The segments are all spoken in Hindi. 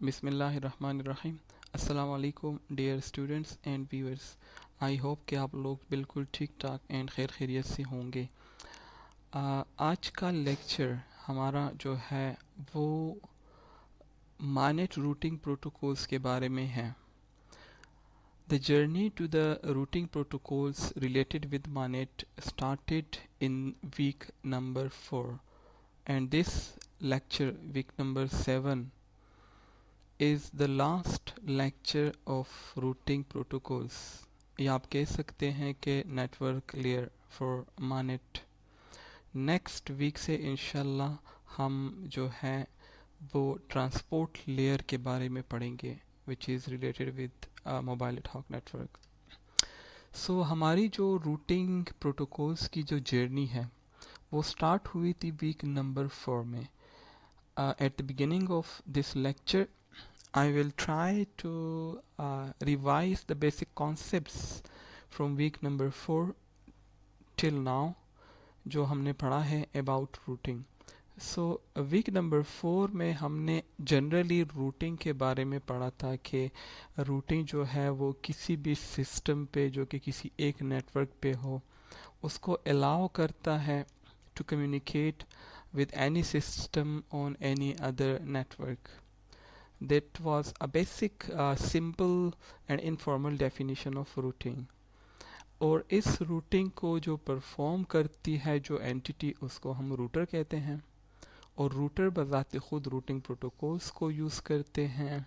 बिस्मिल्लाहिर्रहमानिर्रहीम। अस्सलाम वालेकुम dear students and viewers. I hope कि आप लोग बिल्कुल ठीक ठाक एंड खैर खैरियत से होंगे। आज का लेक्चर हमारा जो है वो मानेट रूटिंग प्रोटोकॉल्स के बारे में है। The journey to the routing protocols related with MANET started in week number 4 and this lecture week number 7 is the last lecture of routing protocols, या आप कह सकते हैं कि network layer for MANET. Next week से इंशाल्लाह हम जो है वो ट्रांसपोर्ट लेयर के बारे में पढ़ेंगे which is related with mobile network network. So हमारी जो रूटिंग प्रोटोकॉल्स की जो जर्नी है वो स्टार्ट हुई थी वीक नंबर 4 में। At the beginning of this lecture, I will try to revise the basic concepts from week number 4 till now, जो हमने पढ़ा है about routing. So week number 4 में हमने generally routing के बारे में पढ़ा था कि routing जो है वो किसी भी सिस्टम पे जो कि किसी एक नेटवर्क पे हो उसको allow करता है to communicate with any system on any other network. That was a basic, simple and informal definition of routing. और इस routing को जो perform करती है जो entity उसको हम router कहते हैं, और router बजाते खुद routing protocols को use करते हैं।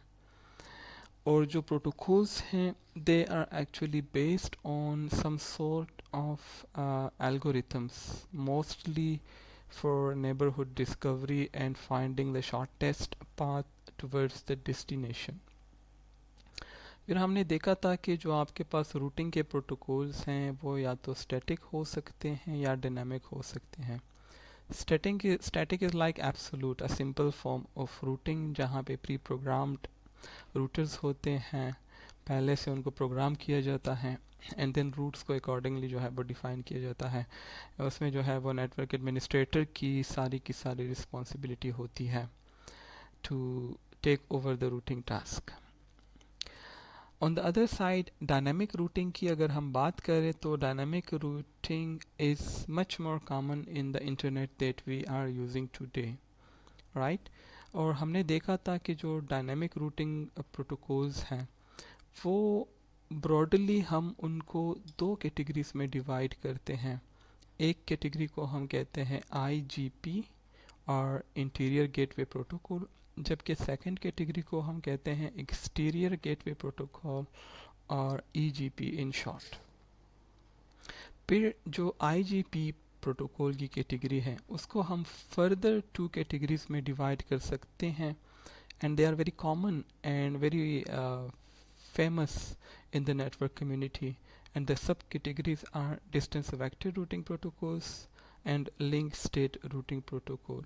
और जो protocols हैं they are actually based on some sort of algorithms, mostly for neighborhood discovery and finding the shortest path towards the destination. फिर हमने देखा था कि जो आपके पास रूटिंग के प्रोटोकॉल्स हैं वो या तो स्टैटिक हो सकते हैं या डायनामिक हो सकते हैं। Static is like absolute, a simple form of routing जहाँ पे प्री प्रोग्राम्ड रूटर्स होते हैं, पहले से उनको प्रोग्राम किया जाता है एंड देन रूट्स को अकॉर्डिंगली जो है वो डिफ़ाइन किया जाता है। उसमें जो है वो नेटवर्क एडमिनिस्ट्रेटर की सारी रिस्पॉन्सिबिलिटी होती है to take over the routing task. On the other side dynamic routing की अगर हम बात करें तो dynamic routing is much more common in the internet that we are using today, right. और हमने देखा था कि जो डायनामिक रूटिंग प्रोटोकॉल्स हैं वो ब्रॉडली हम उनको दो कैटेगरीज में डिवाइड करते हैं। एक कैटेगरी को हम कहते हैं IGP और इंटीरियर गेटवे प्रोटोकॉल, जबकि सेकंड कैटेगरी को हम कहते हैं एक्सटीरियर गेटवे प्रोटोकॉल और EGP इन शॉर्ट। फिर जो IGP प्रोटोकॉल की कैटेगरी है उसको हम फर्दर टू कैटेगरीज में डिवाइड कर सकते हैं and they are very common and very famous in the network community, and the subcategories are distance vector routing protocols and link state routing protocol.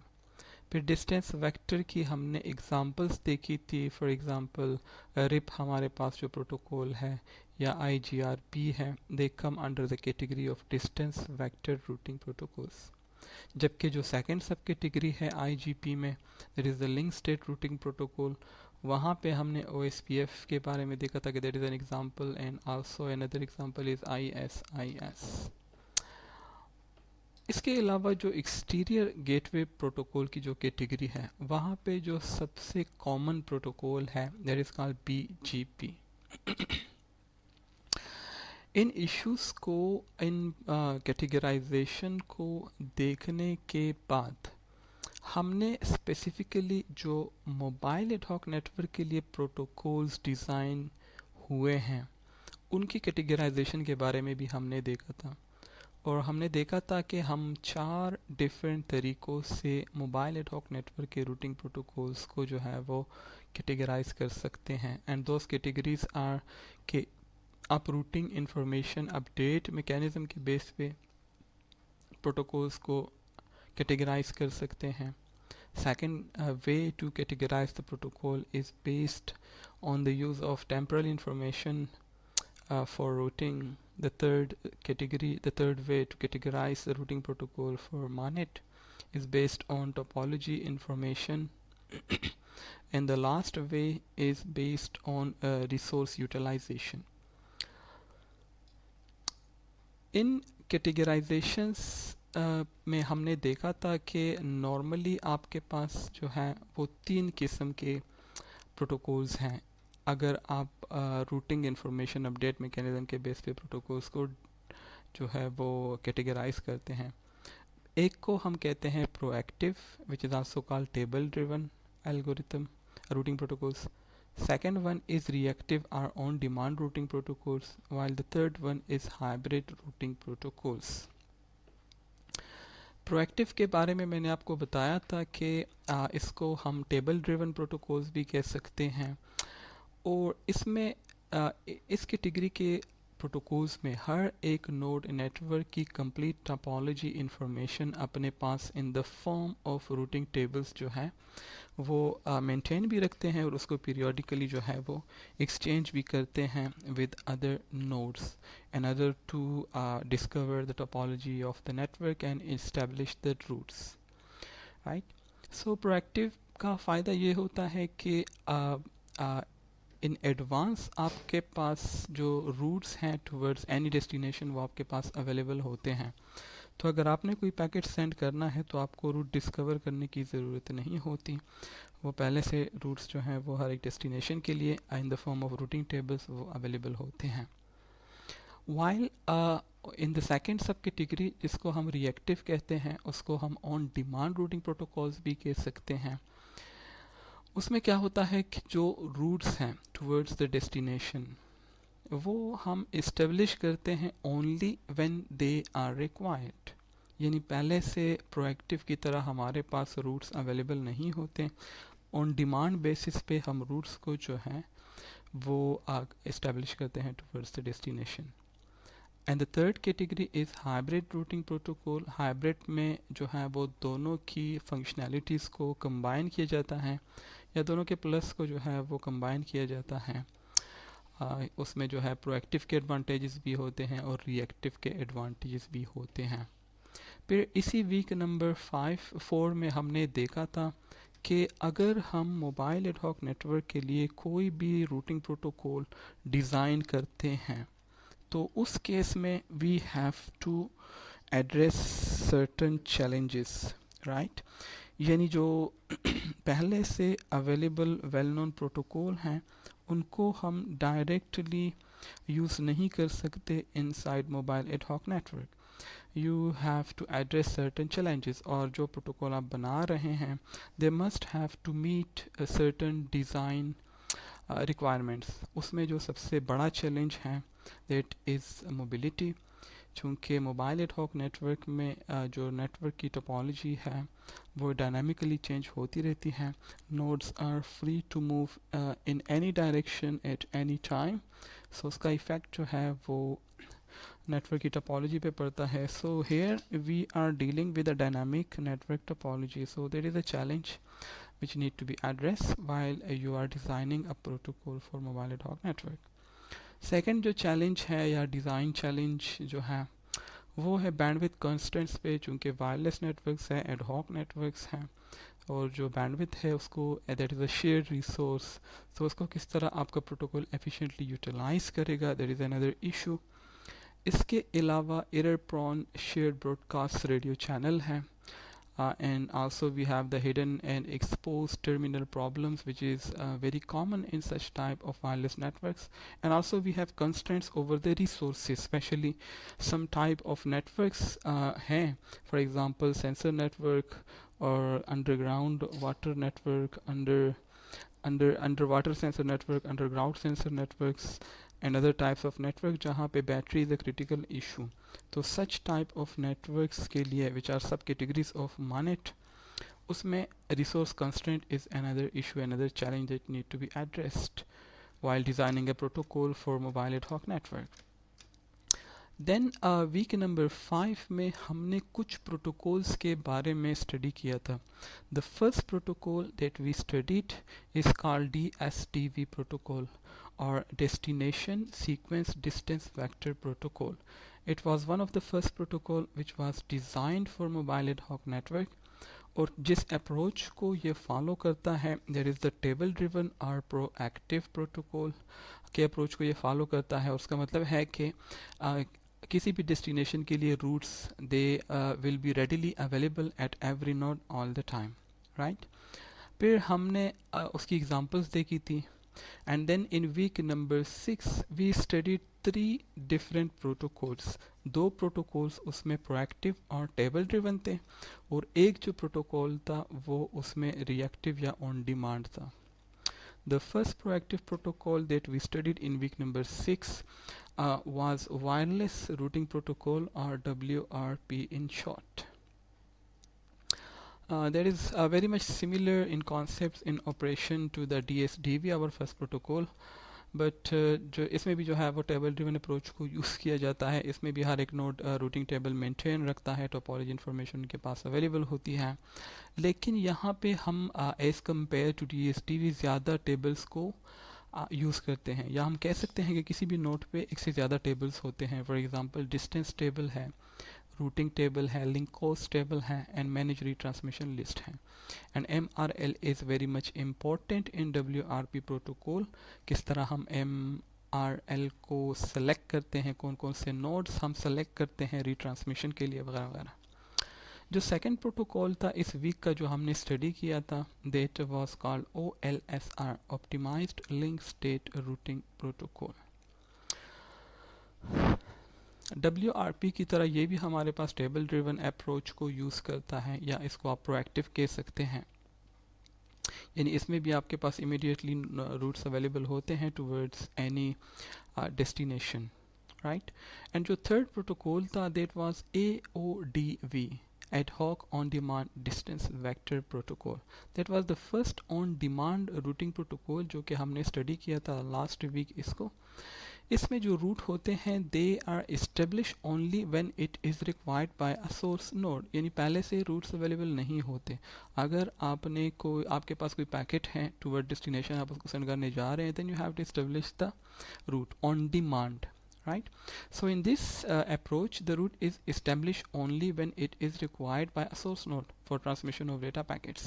फिर डिस्टेंस वेक्टर की हमने एग्जांपल्स देखी थी। फॉर एग्जांपल रिप हमारे पास जो प्रोटोकॉल है या IGRP है, they come under the category of distance vector routing protocols. जबकि जो सेकंड सब कैटेगरी है IGP में, that is the link state routing protocol, वहाँ पे हमने OSPF के बारे में देखा था कि that is an example and also another example is ISIS। इसके अलावा जो एक्सटीरियर गेटवे प्रोटोकॉल की जो कैटेगरी है वहाँ पे जो सबसे कॉमन प्रोटोकॉल है that is called BGP। In issues को, इन कैटेगराइजेशन को देखने के बाद हमने स्पेसिफिकली जो मोबाइल एडहॉक नेटवर्क के लिए प्रोटोकॉल्स डिज़ाइन हुए हैं उनकी कैटेगराइजेशन के बारे में भी हमने देखा था। और हमने देखा था कि हम 4 डिफरेंट तरीक़ों से मोबाइल एडहॉक नेटवर्क के रूटिंग प्रोटोकॉल्स को जो है वो कैटेगराइज कर सकते हैं एंड दोज कैटेगरीज आर कि आप रूटिंग इंफॉर्मेशन अपडेट मैकेनिज्म के बेस पे प्रोटोकॉल्स को कैटेगराइज कर सकते हैं। Second way to categorize the protocol is based on the use of temporal information for routing. The third way to categorize the routing protocol for MANET is based on topology information and the last way is based on resource utilization. In categorizations में हमने देखा था कि नॉर्मली आपके पास जो है वो 3 किस्म के प्रोटोकॉल्स हैं अगर आप रूटिंग इंफॉर्मेशन अपडेट मैकेनिज्म के बेस पे प्रोटोकॉल्स को जो है वो कैटेगराइज करते हैं. एक को हम कहते हैं proactive which is also called table driven algorithm routing protocols. Second one is reactive or on demand routing protocols, while the third one is hybrid routing protocols. Proactive के बारे में मैंने आपको बताया था कि इसको हम टेबल ड्रिवन प्रोटोकॉल्स भी कह सकते हैं और इसमें इस कैटेगरी के प्रोटोकॉल्स में हर एक नोड नेटवर्क की कंप्लीट टोपोलॉजी इंफॉर्मेशन अपने पास in the form of routing tables जो है वो मेंटेन भी रखते हैं और उसको पीरियोडिकली जो है वो एक्सचेंज भी करते हैं with other nodes in order to discover the topology of the network and establish the routes. Right, so proactive का फ़ायदा ये होता है कि इन एडवांस आपके पास जो रूट्स हैं टुवर्ड्स एनी डेस्टिनेशन वो आपके पास अवेलेबल होते हैं. तो अगर आपने कोई पैकेट सेंड करना है तो आपको रूट डिस्कवर करने की ज़रूरत नहीं होती, वो पहले से रूट्स जो हैं वो हर एक डेस्टिनेशन के लिए इन the form of routing tables वो अवेलेबल होते हैं. वाइल इन द सेकेंड सब कैटेगरी जिसको हम रिएक्टिव कहते हैं उसको हम ऑन डिमांड रूटिंग प्रोटोकॉल्स भी कह सकते हैं. उसमें क्या होता है कि जो रूट्स हैं टुवर्ड्स द डेस्टिनेशन वो हम इस्टेब्लिश करते हैं only when they are required. यानी पहले से प्रोएक्टिव की तरह हमारे पास रूट्स अवेलेबल नहीं होते, ऑन डिमांड बेसिस पे हम रूट्स को जो है वो इस्टेब्लिश करते हैं towards the destination. And the third category is hybrid routing protocol. Hybrid में जो है वो दोनों की फंक्शनैलिटीज़ को कंबाइन किया जाता है या दोनों के प्लस को जो है वो कंबाइन किया जाता है. उसमें जो है प्रोएक्टिव के एडवांटेजेस भी होते हैं और रिएक्टिव के एडवांटेजेस भी होते हैं. फिर इसी वीक नंबर 4 में हमने देखा था कि अगर हम मोबाइल एडहॉक नेटवर्क के लिए कोई भी रूटिंग प्रोटोकॉल डिज़ाइन करते हैं तो उस केस में we have to address certain challenges. Right, यानी जो पहले से अवेलेबल वेल नोन प्रोटोकॉल हैं उनको हम डायरेक्टली यूज़ नहीं कर सकते inside mobile ad hoc network. You have to address certain challenges और जो प्रोटोकॉल आप बना रहे हैं they must have to meet certain design requirements. उसमें जो सबसे बड़ा चैलेंज है दैट इज़ मोबिलिटी. चूँकि मोबाइल एडहॉक नेटवर्क में जो नेटवर्क की टोपोलॉजी है वो डायनामिकली चेंज होती रहती है. Nodes are free to move in any direction at any time. So उसका इफ़ेक्ट जो है वो नेटवर्क की टोपोलॉजी पे पड़ता है. So here we are dealing with a dynamic network topology. So there is a challenge which need to be addressed while you are designing a protocol for mobile ad hoc network. Second जो चैलेंज है या डिज़ाइन चैलेंज जो है वो है बैंडविड्थ कंस्ट्रेंट्स पे. चूँकि वायरलेस नेटवर्क्स हैं, एड हॉक नेटवर्क्स हैं और जो बैंडविड्थ है उसको that is a shared resource. तो उसको किस तरह आपका प्रोटोकॉल एफिशिएंटली यूटिलाइज करेगा दैट इज़ अनदर इशू. इसके अलावा error prone shared broadcast radio channel है. And also we have the hidden and exposed terminal problems which is very common in such type of wireless networks. And also we have constraints over the resources, especially some type of networks हैं, for example sensor network or underground water network, underwater sensor network, underground sensor networks and other types of network जहाँ पे battery is a critical issue. तो such type of networks के लिए which are sub categories of MANET उसमें resource constraint is another issue, another challenge that need to be addressed while designing a protocol for mobile ad hoc network. Then week number 5 में हमने कुछ protocols के बारे में study किया था. The first protocol that we studied is called DSDV protocol or Destination Sequence Distance Vector Protocol. It was one of the first protocol which was designed for mobile ad hoc network. और जिस अप्रोच को ये फॉलो करता है there is the table driven और प्रोएक्टिव प्रोटोकॉल के अप्रोच को ये फॉलो करता है। और उसका मतलब है कि किसी भी डेस्टिनेशन के लिए routes they will be readily available at every node all the time, right. फिर हमने उसकी एग्जांपल्स देखी थी। And then in week number 6 we studied 3 different protocols. 2 protocols उसमें प्रोएक्टिव और टेबल ड्रिवन थे, और एक जो प्रोटोकॉल था वो उसमें रिएक्टिव या ऑन डिमांड था। The first proactive protocol that we studied in week number 6 was wireless routing protocol, or WRP in short. That is very much similar in concepts in operation to the DSDV, our first protocol. But जो इसमें भी जो है वो टेबल ड्रिवन अप्रोच को यूज़ किया जाता है। इसमें भी हर एक नोड रूटिंग टेबल मेंटेन रखता है, टोपोलॉजी इन्फॉर्मेशन उनके पास अवेलेबल होती है। लेकिन यहाँ पे हम एज़ कम्पेयर टू DSDV ज़्यादा टेबल्स को यूज़ करते हैं, या हम कह सकते हैं कि किसी भी नोड पे एक से ज़्यादा टेबल्स होते हैं। फॉर एग्जांपल डिस्टेंस टेबल है, रूटिंग टेबल है, लिंक कॉस्ट टेबल है, एंड मैनेज रिट्रांसमिशन लिस्ट है। And MRL is very much important in WRP protocol. किस तरह हम MRL को सेलेक्ट करते हैं, कौन कौन से नोड्स हम सेलेक्ट करते हैं रिट्रांसमिशन के लिए, वगैरह वगैरह। जो सेकंड प्रोटोकॉल था इस वीक का जो हमने स्टडी किया था, that was called OLSR, optimized link state routing protocol. WRP की तरह ये भी हमारे पास टेबल ड्रिवन अप्रोच को यूज़ करता है, या इसको आप प्रोएक्टिव कह सकते हैं। यानी इसमें भी आपके पास इमीडिएटली रूट्स अवेलेबल होते हैं towards any destination, right. And जो थर्ड प्रोटोकॉल था that was AODV, ad hoc on demand distance vector protocol. That was the first on demand routing protocol जो कि हमने स्टडी किया था लास्ट वीक इसको। इसमें जो रूट होते हैं they are establish only when it is required by a source node, यानी पहले से रूट्स अवेलेबल नहीं होते। अगर आपके पास कोई पैकेट है टूवर्ड डेस्टिनेशन, आप उसको सेंड करने जा रहे हैं, then you have to establish the route on demand, right? So in this approach, the route is established only when it is required by a source node for transmission of data packets.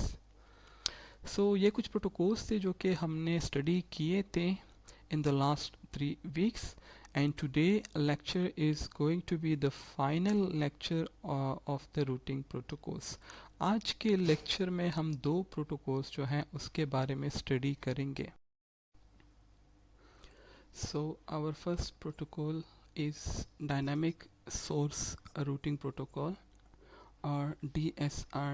So ये कुछ protocols थे जो कि हमने study किए थे in the last 3 weeks, and today lecture is going to be the final lecture of the routing protocols. आज के lecture में हम 2 protocols जो हैं उसके बारे में study करेंगे। So our first protocol is dynamic source routing protocol, or DSR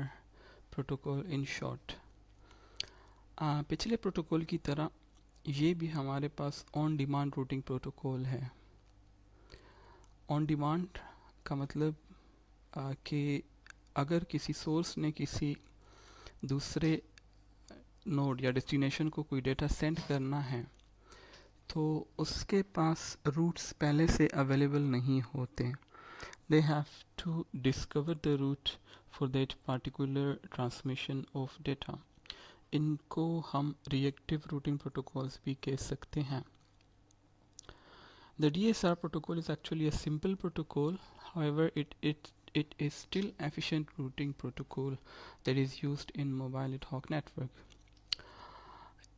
protocol in short. पिछले प्रोटोकॉल की तरह ये भी हमारे पास ऑन डिमांड रूटिंग प्रोटोकॉल है। ऑन डिमांड का मतलब कि अगर किसी सोर्स ने किसी दूसरे नोड या डेस्टिनेशन को कोई डेटा सेंड करना है, तो उसके पास रूट्स पहले से अवेलेबल नहीं होते। They have to discover the route for that particular transmission of data. इनको हम रिएक्टिव रूटिंग प्रोटोकॉल्स भी कह सकते हैं। The DSR protocol is actually a simple protocol, however it is still efficient routing protocol that is used in mobile ad hoc network.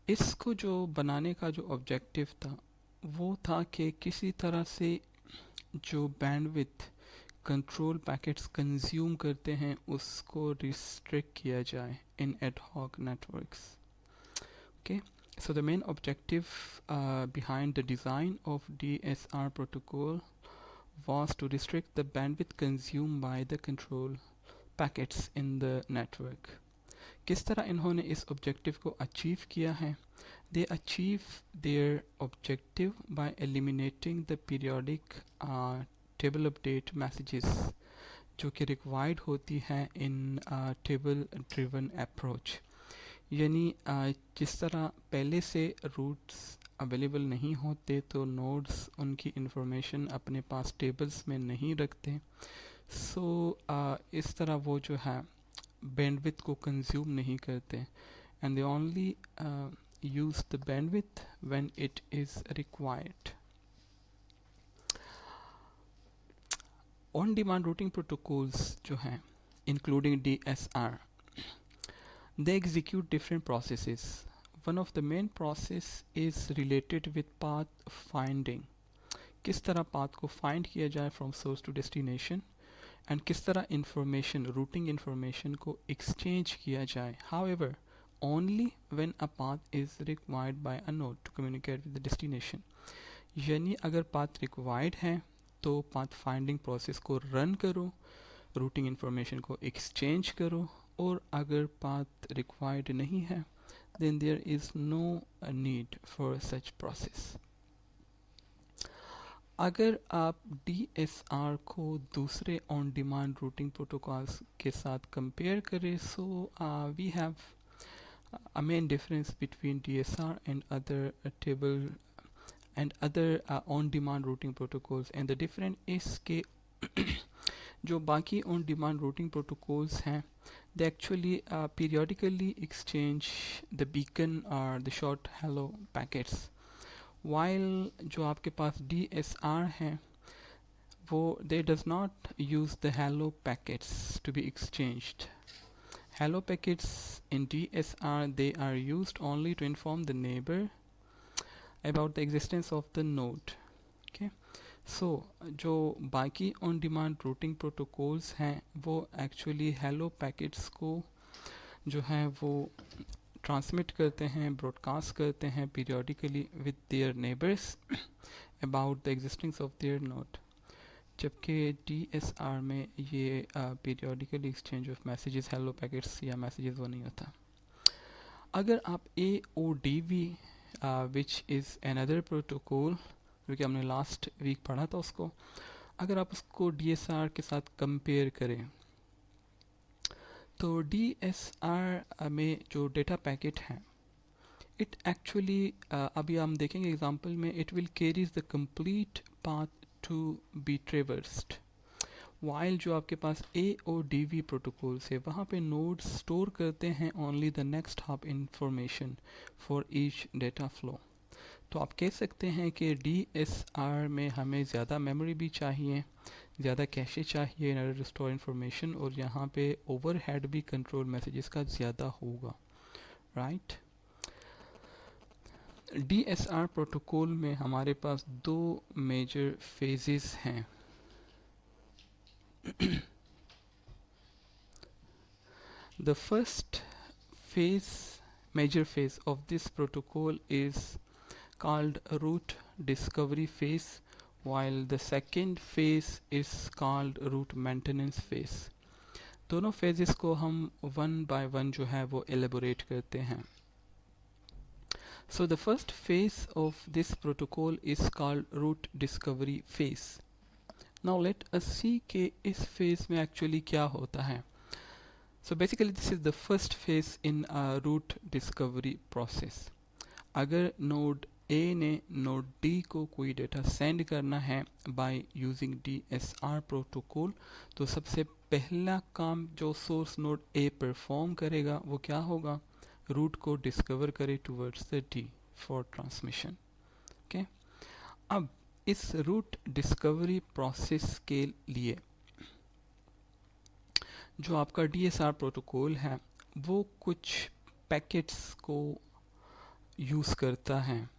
इसको जो बनाने का जो ऑब्जेक्टिव था वो था कि किसी तरह से जो बैंडविड्थ कंट्रोल पैकेट्स कंज्यूम करते हैं उसको रिस्ट्रिक्ट किया जाए in ad hoc networks. Okay, so the main objective behind the design of DSR protocol was to restrict the bandwidth consumed by the control packets in the network. किस तरह इन्होंने इस ऑब्जेक्टिव को अचीव किया है? They achieve their objective bye eliminating the periodic table update messages जो कि रिक्वायर्ड होती हैं इन टेबल ड्रिवन अप्रोच। यानी जिस तरह पहले से रूट्स अवेलेबल नहीं होते तो नोड्स उनकी इंफॉर्मेशन अपने पास टेबल्स में नहीं रखते, सो इस तरह वो जो है बैंडविड्थ को कंज्यूम नहीं करते, and they only use the bandwidth when it is required. On demand routing protocols जो हैं including DSR, they execute different processes. One of the main process is related with path finding. किस तरह पाथ को फाइंड किया जाए from source to destination, and किस तरह इंफॉर्मेशन, रूटिंग इंफॉर्मेशन को एक्सचेंज किया जाए. However, only when a path is required by a node to communicate with the destination. यानी अगर पाथ रिक्वायर्ड है तो पाथ फाइंडिंग प्रोसेस को रन करो, रूटिंग इंफॉर्मेशन को एक्सचेंज करो, और अगर पाथ रिक्वायर्ड नहीं है then there is no need for such process. अगर आप DSR को दूसरे ऑन डिमांड रूटिंग प्रोटोकॉल्स के साथ कंपेयर करें, so we have a main difference between DSR and other table and other on-demand routing protocols, and the difference is कि जो बाकी on-demand routing protocols हैं, they actually periodically exchange the beacon or the short hello packets, while जो आपके पास DSR हैं वो they does not use the hello packets to be exchanged. Hello packets in DSR, they are used only to inform the neighbor about the existence of the node. Okay, so जो बाकी on demand routing protocols हैं वो actually hello packets को जो है वो transmit करते हैं, broadcast करते हैं periodically with their neighbors about the existence of their node. जबकि DSR में ये periodical exchange of messages, hello packets या messages वो नहीं होता. अगर आप AODV which is another protocol क्योंकि हमने लास्ट वीक पढ़ा था उसको, अगर आप उसको DSR के साथ कंपेयर करें तो DSR में जो डेटा पैकेट है इट एक्चुअली अभी हम देखेंगे एग्जांपल में, it will carries the complete path to be traversed, while जो आपके पास AODV प्रोटोकॉल्स है वहाँ पे नोड्स स्टोर करते हैं only the next hop information for each data flow. तो आप कह सकते हैं कि DSR में हमें ज़्यादा मेमोरी भी चाहिए, ज़्यादा कैशे चाहिए in order to store information, और यहाँ पे ओवरहेड भी कंट्रोल मैसेजेस का ज़्यादा होगा, राइट. DSR प्रोटोकॉल में हमारे पास दो मेजर फेजेस हैं. The first phase, major phase of this protocol is called route discovery phase, while the second phase is called route maintenance phase. दोनों phases को हम one by one जो है वो elaborate करते हैं. So the first phase of this protocol is called route discovery phase. Now let us see कि इस phase में actually क्या होता है. So basically this is the first phase in a route discovery process. अगर node A ने node D को कोई डेटा सेंड करना है by using DSR protocol, तो सबसे पहला काम जो source node A परफॉर्म करेगा वो क्या होगा, रूट को डिस्कवर करे towards the D for transmission. Okay? अब इस रूट डिस्कवरी प्रोसेस के लिए जो आपका DSR प्रोटोकॉल है वो कुछ पैकेट्स को यूज़ करता है.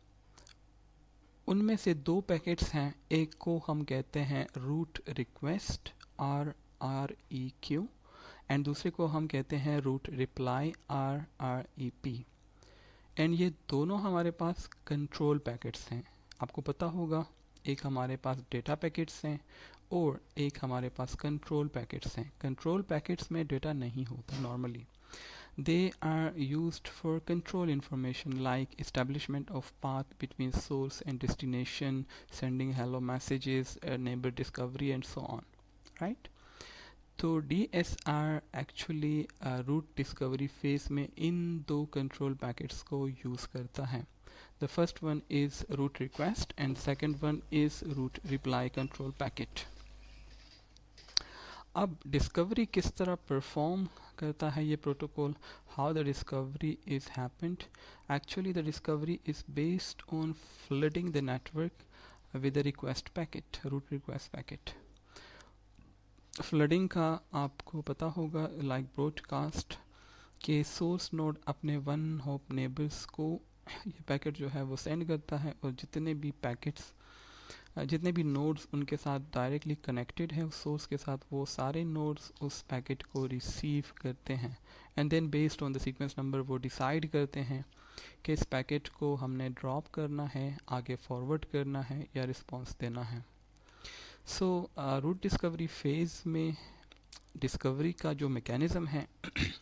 उनमें से दो पैकेट्स हैं, एक को हम कहते हैं रूट रिक्वेस्ट RREQ एंड दूसरे को हम कहते हैं रूट रिप्लाई RREP. एंड ये दोनों हमारे पास कंट्रोल पैकेट्स हैं. आपको पता होगा एक हमारे पास डेटा पैकेट्स हैं और एक हमारे पास कंट्रोल पैकेट्स हैं. कंट्रोल पैकेट्स में डेटा नहीं होता normally. They are used for control information like establishment of path between source and destination, sending hello messages, neighbor discovery and so on, right? तो DSR actually route discovery phase में इन दो control packets को use करता है. The first one is route request and second one is route reply control packet. अब डिस्कवरी किस तरह परफॉर्म करता है ये protocol, how the discovery is happened. Actually the discovery is based on flooding the network with the request packet, root request packet. Flooding का आपको पता होगा लाइक ब्रॉडकास्ट कि सोर्स नोड अपने वन हॉप नेबर्स को ये पैकेट जो है वो सेंड करता है, और जितने भी पैकेट्स जितने भी नोड्स उनके साथ डायरेक्टली कनेक्टेड है उस सोर्स के साथ, वो सारे नोड्स उस पैकेट को रिसीव करते हैं, and then based on the sequence number वो डिसाइड करते हैं कि इस पैकेट को हमने ड्रॉप करना है, आगे फॉरवर्ड करना है या रिस्पॉन्स देना है। सो रूट डिस्कवरी फेज़ में डिस्कवरी का जो मैकेनिज़्म है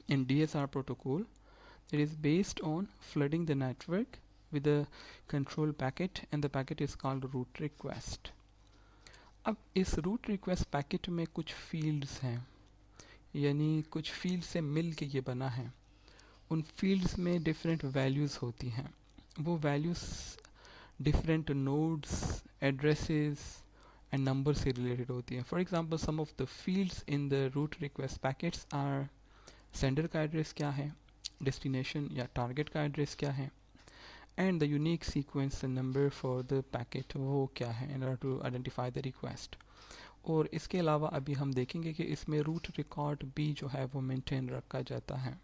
in DSR protocol, it is based on flooding the network with a control packet, and the packet is called root request. अब इस root request packet में कुछ fields हैं, यानी कुछ fields से मिल के ये बना है। उन fields में different values होती हैं, वो values different nodes, addresses and numbers से related होती हैं। For example, some of the fields in the root request packets are sender का एड्रेस क्या है, डेस्टिनेशन या टारगेट का एड्रेस क्या है, and the unique sequence number for the packet वो क्या है in order to identify the request. और इसके अलावा अभी हम देखेंगे कि इसमें रूट रिकॉर्ड भी जो है वो मेंटेन रखा जाता है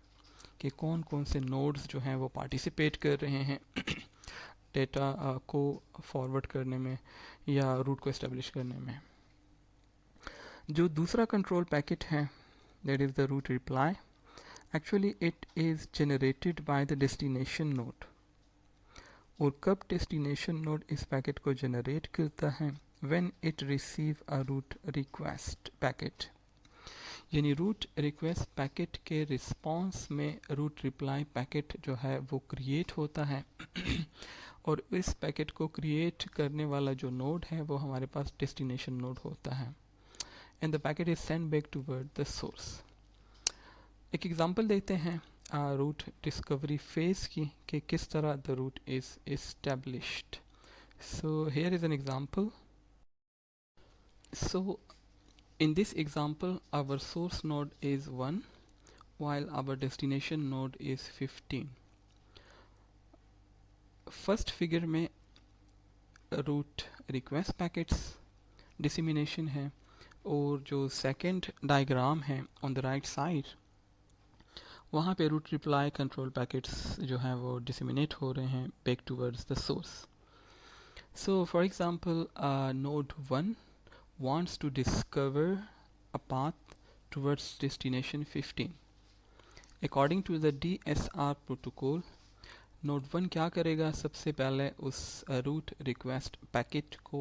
कि कौन कौन से नोड्स जो हैं वो पार्टिसिपेट कर रहे हैं डेटा को फॉरवर्ड करने में या रूट को इस्टेब्लिश करने में। जो दूसरा कंट्रोल पैकेट है that is the route reply, actually it is generated by the destination node, और कब destination node इस पैकेट को generate करता है, when it receive a root request packet, यानी root request packet के response में root reply packet जो है वो create होता है और इस पैकेट को create करने वाला जो node है वो हमारे पास destination node होता है, and the packet is sent back toward the source. एक एग्जांपल देते हैं रूट डिस्कवरी फेज की कि किस तरह the route is established. So here is an example. So in this example our source node is 1 while our destination node is 15. First figure में रूट रिक्वेस्ट पैकेट्स डिसमिनेशन है, और जो सेकंड डायग्राम है ऑन द राइट साइड वहाँ पे रूट रिप्लाई कंट्रोल पैकेट्स जो हैं वो डिसमिनेट हो रहे हैं back towards the source. So for example node 1 wants to discover a path towards destination 15. According to the DSR protocol, node 1 क्या करेगा, सबसे पहले उस रूट रिक्वेस्ट पैकेट को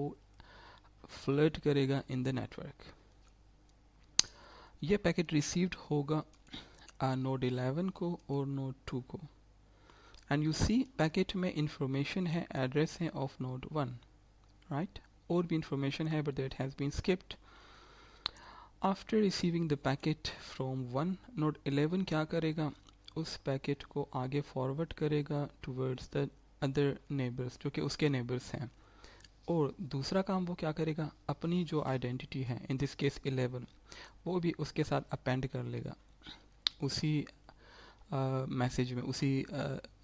फ्लड करेगा इन द नेटवर्क। ये पैकेट रिसीव्ड होगा नोड 11 को और नोड 2 को, एंड यू सी पैकेट में इंफॉर्मेशन है, एड्रेस है ऑफ नोड 1, राइट, और भी इंफॉर्मेशन है but that has been skipped. After receiving the packet from 1, node 11 क्या करेगा, उस पैकेट को आगे फॉरवर्ड करेगा टूवर्ड्स द अदर नेबर्स जो कि उसके नेबर्स हैं, और दूसरा काम वो क्या करेगा, अपनी जो आइडेंटिटी है इन दिस केस 11 वो भी उसके साथ अपेंड कर लेगा उसी मैसेज में, उसी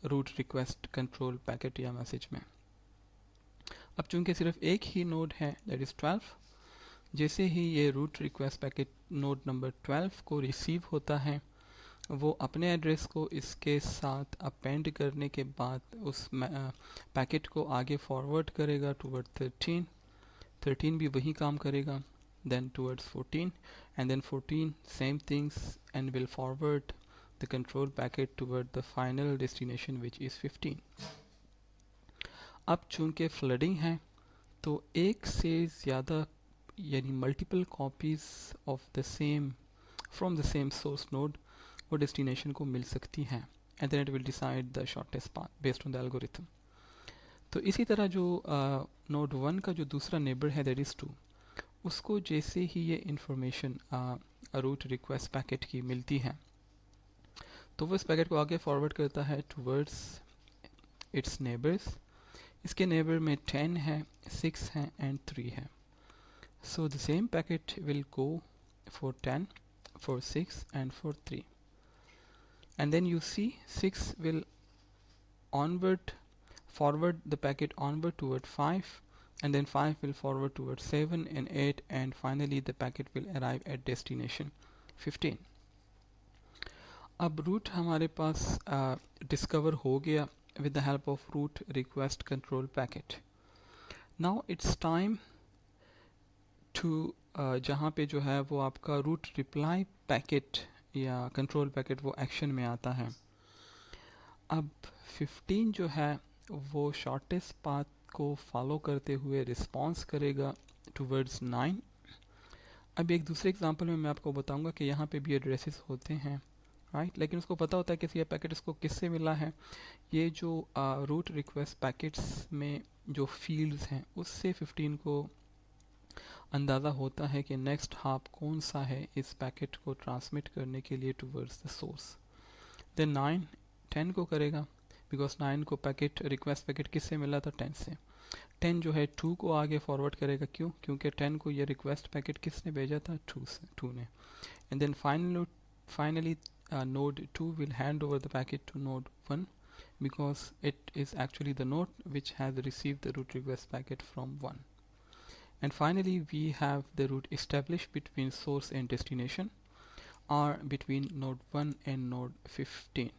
रूट रिक्वेस्ट कंट्रोल पैकेट या मैसेज में। अब चूंकि सिर्फ एक ही नोड है दैट इज़ 12, जैसे ही ये root request packet node number 12 को रिसीव होता है वो अपने एड्रेस को इसके साथ अपेंड करने के बाद उस पैकेट को आगे फॉरवर्ड करेगा टूवर्ड 13 भी वही काम करेगा, then towards 14, and then 14 same things and will forward the control packet toward the final destination which is 15. अब चूंकि फ्लडिंग है तो एक से ज़्यादा यानी multiple copies of the same from the same source node वो डेस्टिनेशन को मिल सकती हैं, and then it will decide the shortest path based on the algorithm. तो इसी तरह जो नोड 1 का जो दूसरा नेबर है दैट इज़ 2, उसको जैसे ही ये इंफॉर्मेशन रूट रिक्वेस्ट पैकेट की मिलती है तो वो इस पैकेट को आगे फॉरवर्ड करता है टूवर्ड्स इट्स नेबर्स। इसके नेबर में 10 है, 6 है एंड 3 है। So the same packet will go for 10, for 6 and for 3, and then you see 6 will onward forward the packet onward toward 5, and then 5 will forward towards 7 and 8, and finally the packet will arrive at destination 15. अब रूट हमारे पास डिस्कवर हो गया with the help of root request control packet. Now it's time to जहाँ पे जो है वो आपका रूट रिप्लाई पैकेट या कंट्रोल पैकेट वो एक्शन में आता है. अब 15 जो है वो शॉर्टेस्ट पाथ को फॉलो करते हुए रिस्पॉन्स करेगा टूवर्ड्स 9. अब एक दूसरे एग्जांपल में मैं आपको बताऊंगा कि यहाँ पे भी एड्रेसेस होते हैं, राइट, लेकिन उसको पता होता है कि ये पैकेट इसको किससे मिला है. ये जो रूट रिक्वेस्ट पैकेट्स में जो फील्ड्स हैं उससे 15 को अंदाज़ा होता है कि नेक्स्ट हाफ कौन सा है इस पैकेट को ट्रांसमिट करने के लिए टूवर्ड्स द सोर्स. देन 9 10 को करेगा, बिकॉज 9 को पैकेट रिक्वेस्ट पैकेट किससे मिला था, 10 से. 10 जो है 2 को आगे फॉरवर्ड करेगा, क्यों, क्योंकि 10 को ये रिक्वेस्ट पैकेट किसने भेजा था, 2 ने. And then finally node 2 will hand over the packet to node 1 because it is actually the node which has received the root request packet from 1. And finally we have the route established between source and destination, or between node 1 and node 15.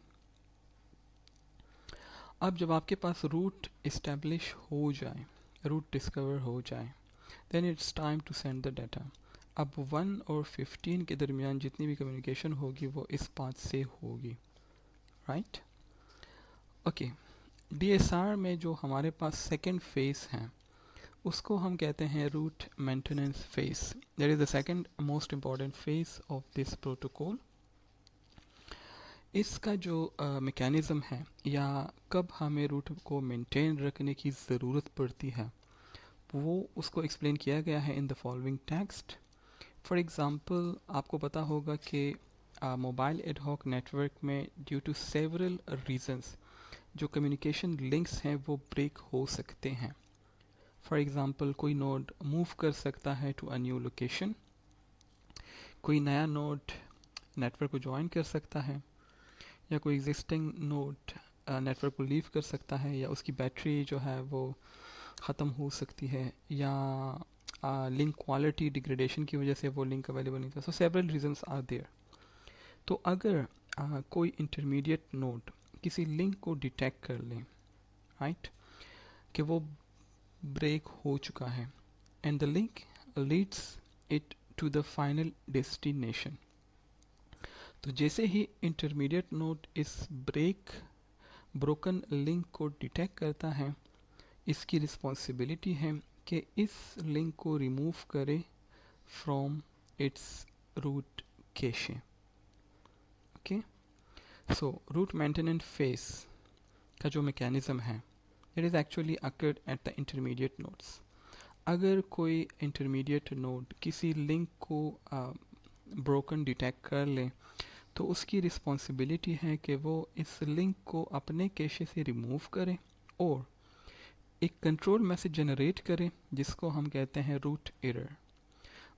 अब जब आपके पास रूट इस्टेब्लिश हो जाए, रूट डिस्कवर हो जाए, then it's time to send the data. अब 1 और 15 के दरमियान जितनी भी कम्युनिकेशन होगी वो इस पाथ से होगी, राइट. ओके, DSR में जो हमारे पास सेकेंड फेस है उसको हम कहते हैं route maintenance phase. That is the second most important phase of this protocol. इसका जो मैकेनिज़्म है या कब हमें रूट को मेंटेन रखने की ज़रूरत पड़ती है वो उसको एक्सप्लेन किया गया है in the following text. For example आपको पता होगा कि मोबाइल एडहॉक नेटवर्क में ड्यू टू सेवरल रीजंस जो कम्युनिकेशन लिंक्स हैं वो ब्रेक हो सकते हैं. फॉर एग्ज़ाम्पल कोई नोड मूव कर सकता है टू अ न्यू लोकेशन, कोई नया नोड नेटवर्क को ज्वाइन कर सकता है, या कोई एग्जिस्टिंग नोड नेटवर्क को लीव कर सकता है, या उसकी बैटरी जो है वो ख़त्म हो सकती है, या लिंक क्वालिटी डिग्रेडेशन की वजह से वो लिंक अवेलेबल नहीं था. So several reasons are there. तो अगर कोई इंटरमीडिएट नोड किसी लिंक को डिटेक्ट कर ले, राइट, कि वो ब्रेक हो चुका है, and the link leads it to the final destination, तो जैसे ही इंटरमीडिएट नोड इस ब्रोकन लिंक को डिटेक्ट करता है, इसकी रिस्पॉन्सिबिलिटी है कि इस लिंक को रिमूव करे from its route cache. Okay, so route maintenance phase का जो मैकेनिज्म है it is actually occurred at the intermediate nodes. अगर कोई इंटरमीडिएट नोड किसी लिंक को ब्रोकन डिटेक्ट कर ले तो उसकी रिस्पॉन्सिबिलिटी है कि वो इस लिंक को अपने कैशे से रिमूव करे और एक कंट्रोल मैसेज जनरेट करें जिसको हम कहते हैं रूट एरर,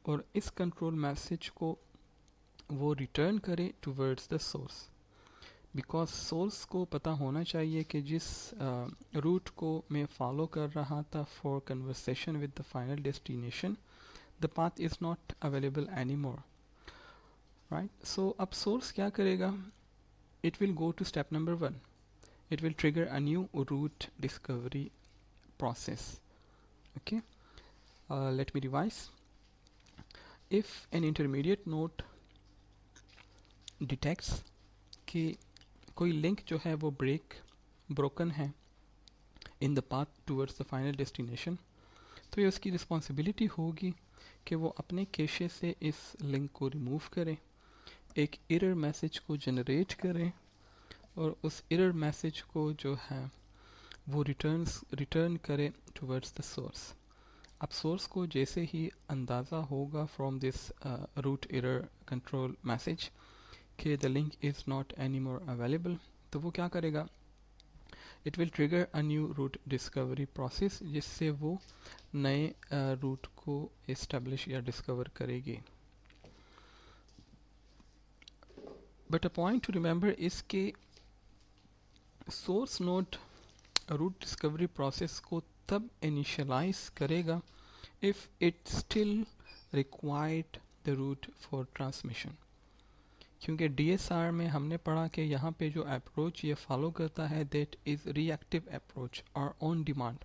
और इस कंट्रोल मैसेज को वो रिटर्न करे towards the source. Because source को पता होना चाहिए कि जिस रूट को मैं फॉलो कर रहा था for conversation with the final destination, the path is not available any more, right. So अब सोर्स क्या करेगा, it will go to step number 1. It will trigger a new route discovery process. Okay, let me revise. If an intermediate node detects कि कोई लिंक जो है वो ब्रोकन है in the path towards the final destination, तो ये उसकी रिस्पॉन्सिबिलिटी होगी कि वो अपने कैशे से इस लिंक को रिमूव करें, एक एरर मैसेज को जनरेट करें और उस एरर मैसेज को जो है वो रिटर्न करे टुवर्ड्स द सोर्स. अब सोर्स को जैसे ही अंदाज़ा होगा from this route error control message कि the link is not any more available, तो वो क्या करेगा, it will trigger a new route discovery process जिससे वो नए रूट को इस्टेब्लिश या डिस्कवर करेगी. But a point to remember is के source node route discovery process को तब इनिशियलाइज करेगा if it still required the route for transmission, क्योंकि DSR में हमने पढ़ा कि यहाँ पे जो अप्रोच ये फॉलो करता है दैट इज़ रिएक्टिव अप्रोच और ऑन डिमांड।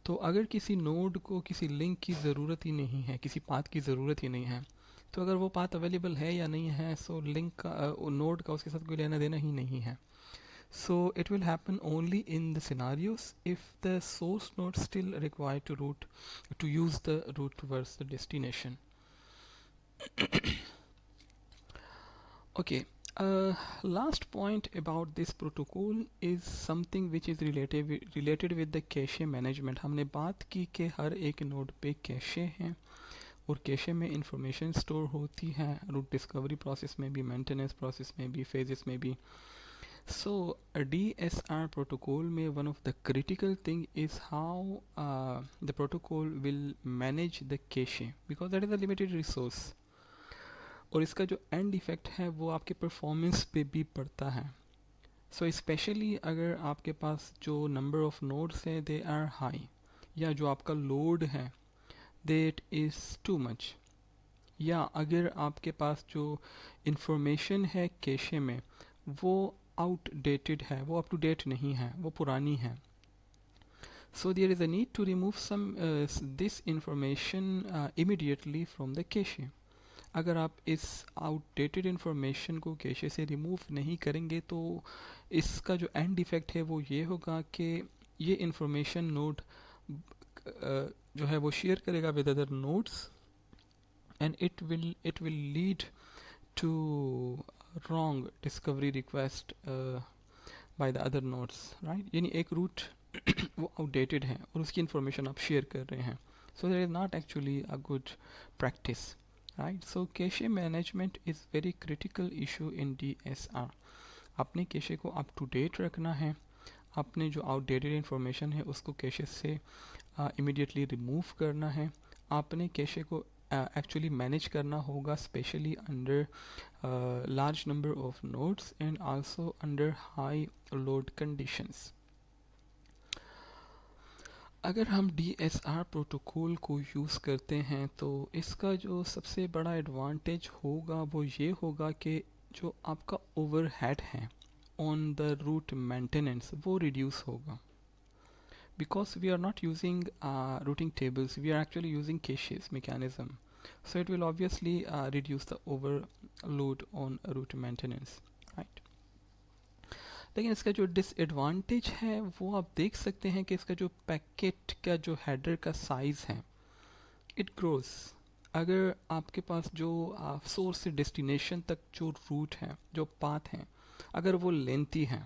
तो अगर किसी नोड को किसी लिंक की ज़रूरत ही नहीं है, किसी पाथ की ज़रूरत ही नहीं है, तो अगर वो पाथ अवेलेबल है या नहीं है, सो लिंक का नोड का उसके साथ कोई लेना देना ही नहीं है। So it will happen only in the scenarios if the source node still required to use the route towards the destination. Okay, last point about this protocol is something which is related with the cache management. हमने बात की कि हर एक नोड पे कैशे हैं और कैशे में इंफॉर्मेशन स्टोर होती है, रूट डिस्कवरी प्रोसेस में भी, मेंटेनेंस प्रोसेस में भी, फेजेस में भी। So a DSR protocol में one of the critical thing is how the protocol will manage the cache because that is a limited resource. और इसका जो एंड इफेक्ट है वो आपके परफॉर्मेंस पे भी पड़ता है। सो स्पेशली अगर आपके पास जो नंबर ऑफ नोड्स है दे आर हाई, या जो आपका लोड है दैट इज़ टू मच, या अगर आपके पास जो इंफॉर्मेशन है कैशे में वो आउटडेटेड है, वो अप टू डेट नहीं है, वो पुरानी है। So there is a need to remove some this information immediately from the cache. अगर आप इस आउटडेटेड इंफॉर्मेशन को कैशे से रिमूव नहीं करेंगे तो इसका जो एंड इफेक्ट है वो ये होगा कि ये इंफॉर्मेशन नोड जो है वो शेयर करेगा with other nodes and it will lead to wrong discovery request by the other nodes, right. यानी एक रूट वो आउटडेटेड है और उसकी इंफॉर्मेशन आप शेयर कर रहे हैं, so that is not actually a good practice, right. So cache management is very critical issue in DSR। अपने कैशे को अप टू डेट रखना है, अपने जो आउटडेटेड इंफॉर्मेशन है उसको कैशे से इमीडिएटली रिमूव करना है, आपने कैशे को एक्चुअली मैनेज करना होगा specially under large number of nodes and also under high load conditions. अगर हम DSR प्रोटोकॉल को यूज़ करते हैं तो इसका जो सबसे बड़ा एडवांटेज होगा वो ये होगा कि जो आपका ओवरहेड है ऑन द रूट मेंटेनेंस वो रिड्यूस होगा, because we are not using routing tables, we are actually using caches mechanism, so it will obviously reduce the overload on route maintenance, right। लेकिन इसका जो डिसएडवांटेज है वो आप देख सकते हैं कि इसका जो पैकेट का जो हेडर का साइज़ है इट ग्रोस। अगर आपके पास जो सोर्स से डेस्टिनेशन तक जो रूट है, जो पाथ है, अगर वो लेंथी है,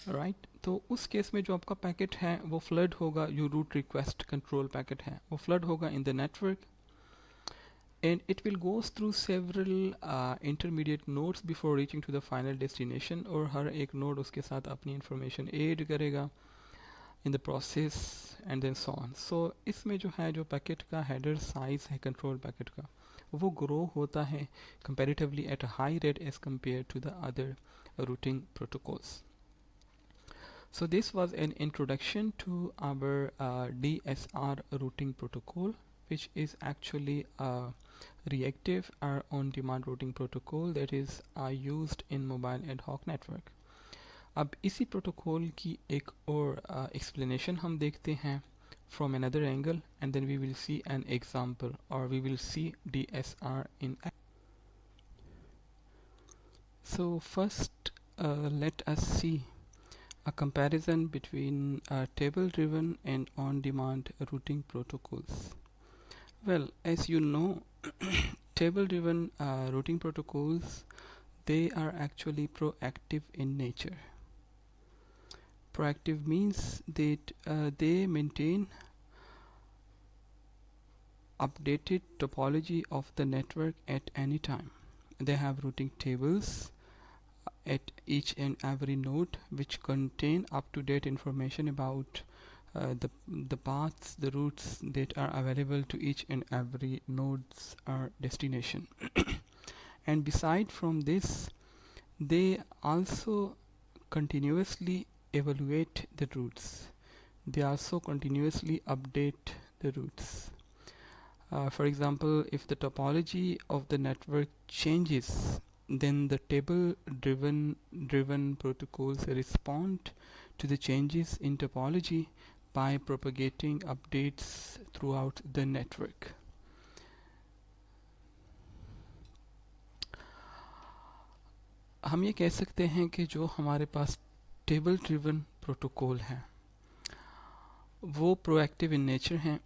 राइट, तो उस केस में जो आपका पैकेट है वो फ्लड होगा, जो रूट रिक्वेस्ट कंट्रोल पैकेट है वो फ्लड होगा इन the network and it will goes through several intermediate nodes before reaching to the final destination, और हर एक नोड उसके साथ अपनी इंफॉर्मेशन ऐड करेगा in the process and then so on। so इसमें जो है जो पैकेट का हेडर साइज है कंट्रोल पैकेट का वो ग्रो होता है comparatively at a high rate as compared to the other routing protocols। So this was an introduction to our DSR routing protocol, which is actually a reactive or on-demand routing protocol that is used in mobile ad hoc network। अब इसी प्रोटोकॉल की एक और explanation हम देखते हैं from another angle, and then we will see an example, or we will see DSR in action। So first let us see a comparison between table-driven and on-demand routing protocols। Well, as you know, table-driven routing protocols, they are actually proactive in nature। Proactive means that they maintain updated topology of the network at any time। They have routing tables at each and every node which contain up-to-date information about the paths, the routes that are available to each and every node's destination and beside from this they also continuously evaluate the routes, they also continuously update the routes। For example, if the topology of the network changes, then the table driven protocols respond to the changes in topology by propagating updates throughout the network. हम ये कह सकते हैं कि जो हमारे पास टेबल ड्रिवन प्रोटोकॉल हैं वो प्रोएक्टिव इन नेचर हैं.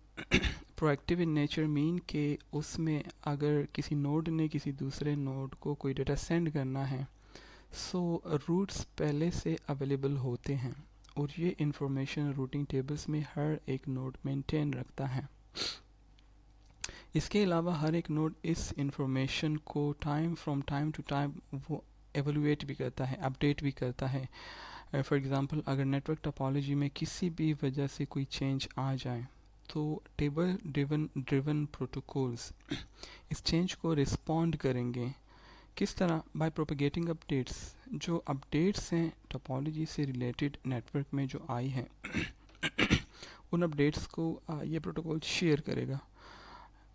प्रोएक्टिव इन नेचर मीन कि उसमें अगर किसी नोड ने किसी दूसरे नोड को कोई डेटा सेंड करना है, सो रूट्स पहले से अवेलेबल होते हैं और ये इंफॉर्मेशन रूटिंग टेबल्स में हर एक नोड मेंटेन रखता है. इसके अलावा हर एक नोड इस इंफॉर्मेशन को टाइम टू टाइम वो एवलुएट भी करता है, अपडेट भी करता है. फॉर एग्ज़ाम्पल, अगर नेटवर्क टोपोलॉजी में किसी भी वजह से कोई चेंज आ जाए तो टेबल ड्रिवन प्रोटोकॉल्स इस चेंज को रिस्पॉन्ड करेंगे. किस तरह? By propagating updates. जो अपडेट्स हैं टोपोलॉजी से रिलेटेड नेटवर्क में जो आई हैं उन अपडेट्स को ये प्रोटोकॉल शेयर करेगा.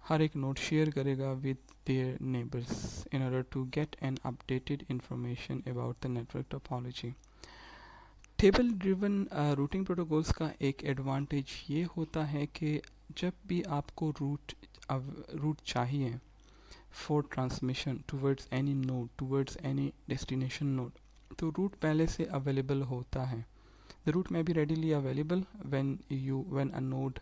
हर एक नोड शेयर करेगा with their neighbours in order to get an updated information about the network topology. Table driven routing protocols का एक एडवांटेज ये होता है कि जब भी आपको रूट चाहिए for transmission towards any node, towards any destination node, तो रूट पहले से अवेलेबल होता है. The route may be readily available when a node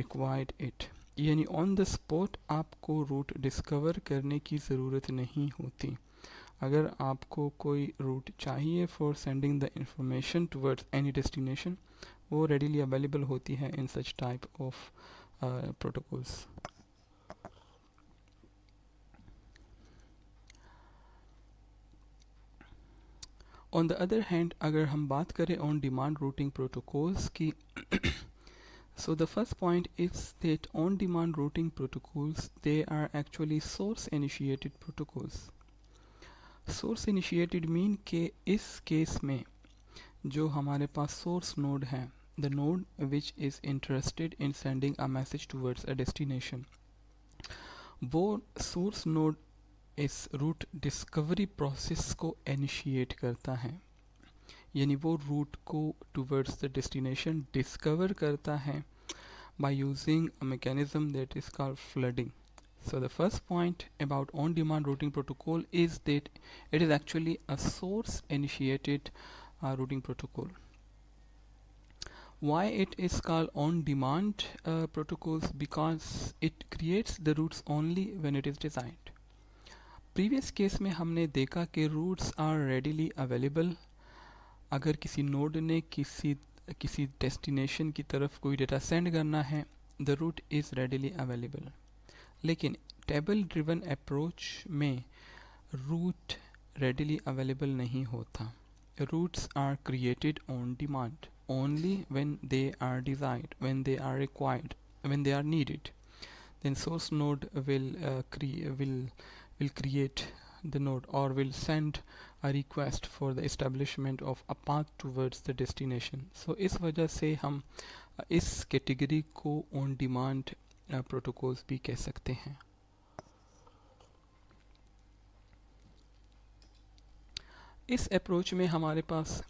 required it. यानी ऑन द स्पॉट आपको रूट डिस्कवर करने की ज़रूरत नहीं होती. अगर आपको कोई रूट चाहिए for sending the information towards any destination, वो रेडीली अवेलेबल होती है in such type of protocols. On the other hand, अगर हम बात करें ऑन डिमांड रूटिंग प्रोटोकॉल्स की, so the first point is that on-demand routing protocols, they are actually source-initiated protocols. Source-initiated mean कि इस केस में जो हमारे पास source node है, the node which is interested in sending a message towards a destination, वो source node इस route discovery process को initiate करता है. यानी वो रूट को टूवर्ड्स द डेस्टिनेशन डिस्कवर करता है by using a mechanism that is called flooding. So the first point about on-demand routing protocol is that it is actually a source-initiated routing protocol. Why it is called on-demand protocols? Because it creates the routes only when it is designed. Previous case में हमने देखा कि routes are readily available. अगर किसी नोड ने किसी डेस्टिनेशन की तरफ कोई डेटा सेंड करना है, the route is readily available. लेकिन टेबल ड्रिवन अप्रोच में रूट रेडीली अवेलेबल नहीं होता. Routes are created on demand only when they are desired, when they are required, when they are needed. Then source node will create the node or will send a request for the establishment of a path towards the destination. So इस वजह से हम इस कैटेगरी को ऑन डिमांड प्रोटोकॉल्स भी कह सकते हैं. इस अप्रोच में हमारे पास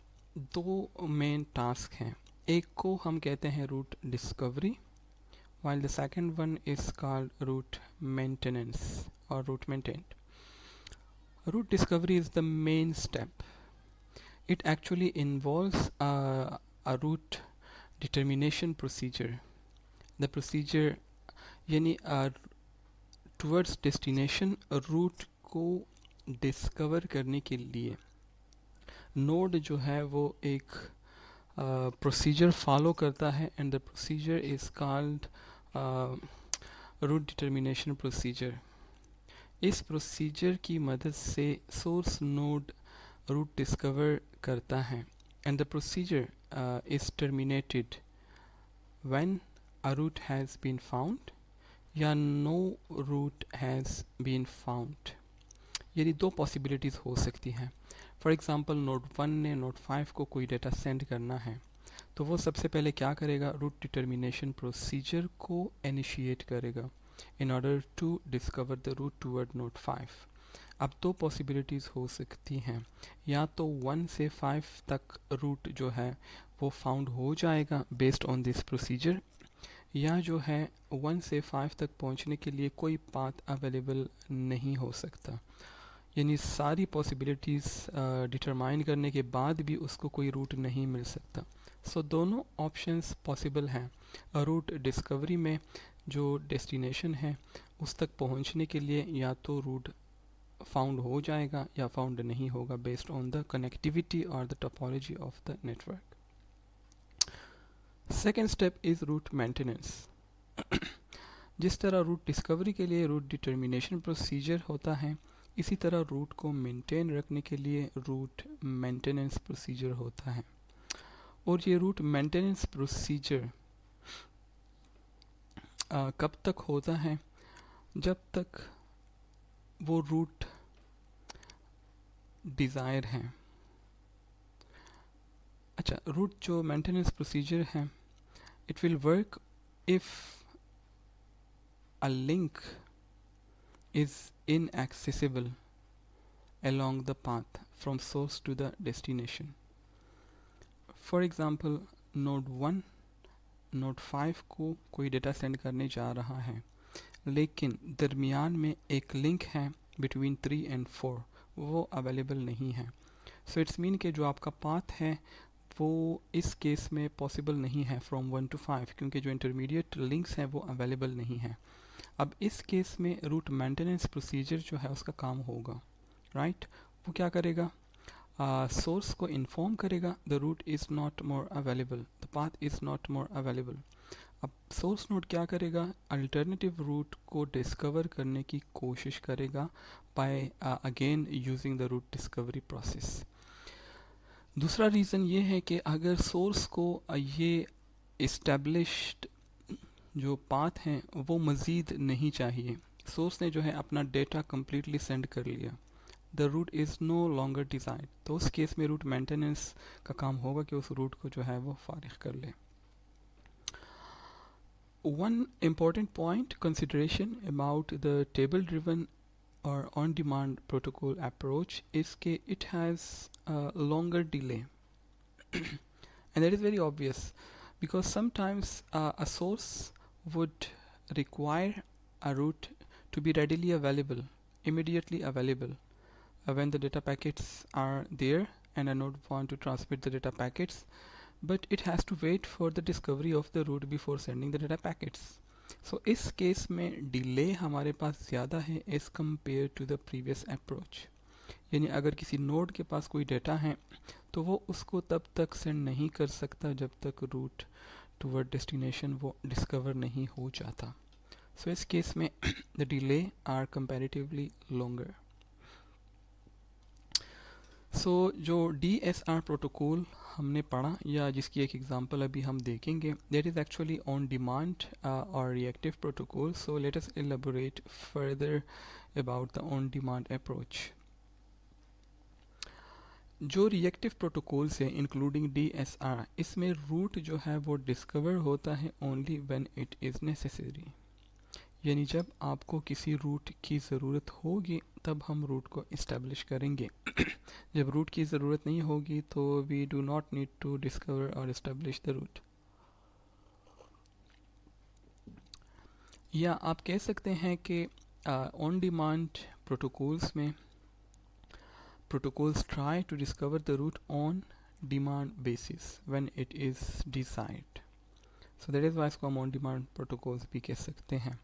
दो मेन टास्क हैं. एक को हम कहते हैं route discovery, while the second one is called route maintenance or route maintained. Route discovery is the main step. It actually involves a route determination procedure. The procedure यानी towards destination route को discover करने के लिए नोड जो है वो एक प्रोसीजर फॉलो करता है, and the procedure is called route determination procedure. इस प्रोसीजर की मदद से सोर्स नोड रूट डिस्कवर करता है, and the procedure is terminated when a route has been found या no route has been found. यदि दो पॉसिबिलिटीज़ हो सकती हैं. फॉर एग्ज़ाम्पल, नोड 1 ने नोड 5 को कोई डेटा सेंड करना है, तो वो सबसे पहले क्या करेगा, रूट डिटर्मिनेशन प्रोसीजर को इनिशिएट करेगा. in order to discover the route toward node 5. अब दो पॉसिबिलिटीज़ हो सकती हैं, या तो 1 से 5 तक रूट जो है वो फाउंड हो जाएगा बेस्ड ऑन दिस प्रोसीजर, या जो है 1 से 5 तक पहुंचने के लिए कोई पाथ अवेलेबल नहीं हो सकता। यानी सारी पॉसिबिलिटीज़ डिटरमाइन करने के बाद भी उसको कोई रूट नहीं मिल सकता। सो दोनों ऑप्शंस पॉसिबल हैं। रूट डिस्कवरी में जो डेस्टिनेशन है उस तक पहुंचने के लिए या तो रूट फाउंड हो जाएगा या फाउंड नहीं होगा बेस्ड ऑन द कनेक्टिविटी और the topology of the network. Second step is route maintenance. जिस तरह रूट डिस्कवरी के लिए रूट डिटर्मिनेशन प्रोसीजर होता है, इसी तरह रूट को मेंटेन रखने के लिए रूट मेंटेनेंस प्रोसीजर होता है। और ये रूट मेंटेनेंस प्रोसीजर कब तक होता है? जब तक वो रूट डिज़ायर है। अच्छा, रूट जो मेंटेनेंस प्रोसीजर है, it will work if a link is inaccessible along the path from source to the destination. For example, node 1 node 5 को कोई डेटा सेंड करने जा रहा है, लेकिन दरमियान में एक लिंक है between 3 and 4, वो अवेलेबल नहीं है। सो इट्स मीन कि जो आपका पाथ है वो इस केस में पॉसिबल नहीं है फ्रॉम 1 to 5, क्योंकि जो इंटरमीडिएट लिंक्स हैं वो अवेलेबल नहीं है। अब इस केस में रूट मेंटेनेंस प्रोसीजर जो है उसका काम होगा, राइट? वो क्या करेगा? सोर्स को इन्फॉर्म करेगा the route is not more available, the path is not more available. अब सोर्स नोड क्या करेगा? अल्टरनेटिव रूट को डिस्कवर करने की कोशिश करेगा by again using the route discovery process. दूसरा रीज़न ये है कि अगर सोर्स को ये इस्टेब्लिश्ड जो पाथ हैं वो मज़ीद नहीं चाहिए, सोर्स ने जो है अपना डेटा कम्प्लीटली सेंड कर लिया, the route is no longer desired, तो उस केस में रूट मेंटेनेंस का काम होगा कि उस रूट को जो है वो फारिग कर ले। One important point consideration about the table driven और on demand protocol approach is कि it has a longer delay and that is very obvious because sometimes a source would require a route to be readily available, immediately available when the data packets are there and a node want to transmit the data packets, but it has to wait for the discovery of the route before sending the data packets. So इस केस में डिले हमारे पास ज़्यादा है as compare to the previous approach. यानी अगर किसी नोड के पास कोई डेटा है तो वो उसको तब तक सेंड नहीं कर सकता जब तक रूट टूवर्ड डेस्टिनेशन वो डिस्कवर नहीं हो जाता। सो इस केस में the delay are comparatively longer. So जो DSR प्रोटोकॉल हमने पढ़ा या जिसकी एक एग्जांपल अभी हम देखेंगे, that is actually on demand और reactive protocol. So let us elaborate further about the on demand approach. जो रिएक्टिव प्रोटोकॉल्स हैं इंक्लूडिंग DSR, इसमें रूट जो है वो डिस्कवर होता है only when it is necessary, यानी जब आपको किसी रूट की ज़रूरत होगी तब हम रूट को इस्टेब्लिश करेंगे। जब रूट की ज़रूरत नहीं होगी तो we do not need to discover और इस्टेब्लिश द रूट। या आप कह सकते हैं कि ऑन डिमांड प्रोटोकॉल्स में protocols try to discover the route on demand basis when it is desired. So that is why इसको हम on demand protocols भी कह सकते हैं।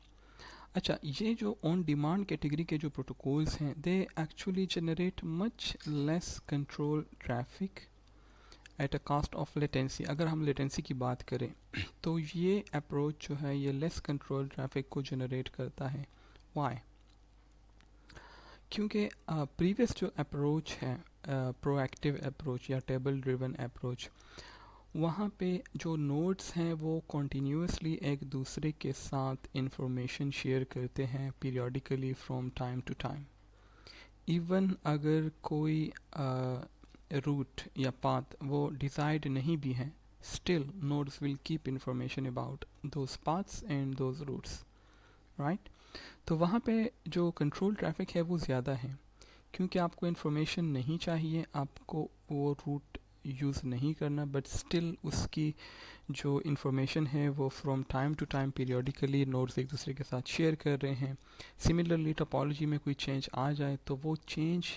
अच्छा, ये जो on demand कैटेगरी के जो protocols हैं, they actually generate much less control traffic at a cost of latency. अगर हम latency की बात करें तो ये approach जो है ये less control traffic को generate करता है। Why? क्योंकि प्रीवियस जो अप्रोच है प्रोएक्टिव अप्रोच या टेबल ड्रिवन अप्रोच, वहाँ पे जो नोड्स हैं वो कॉन्टीन्यूसली एक दूसरे के साथ इंफॉर्मेशन शेयर करते हैं periodically from time to time. Even अगर कोई रूट या पाथ वो डिसाइड नहीं भी है, still nodes will keep information about those paths and those routes. Right. तो वहाँ पे जो कंट्रोल ट्रैफिक है वो ज़्यादा है, क्योंकि आपको इन्फॉर्मेशन नहीं चाहिए, आपको वो रूट यूज़ नहीं करना, बट स्टिल उसकी जो इन्फॉर्मेशन है वो from time to time periodically nodes एक दूसरे के साथ शेयर कर रहे हैं। सिमिलरली टोपोलॉजी में कोई चेंज आ जाए तो वो चेंज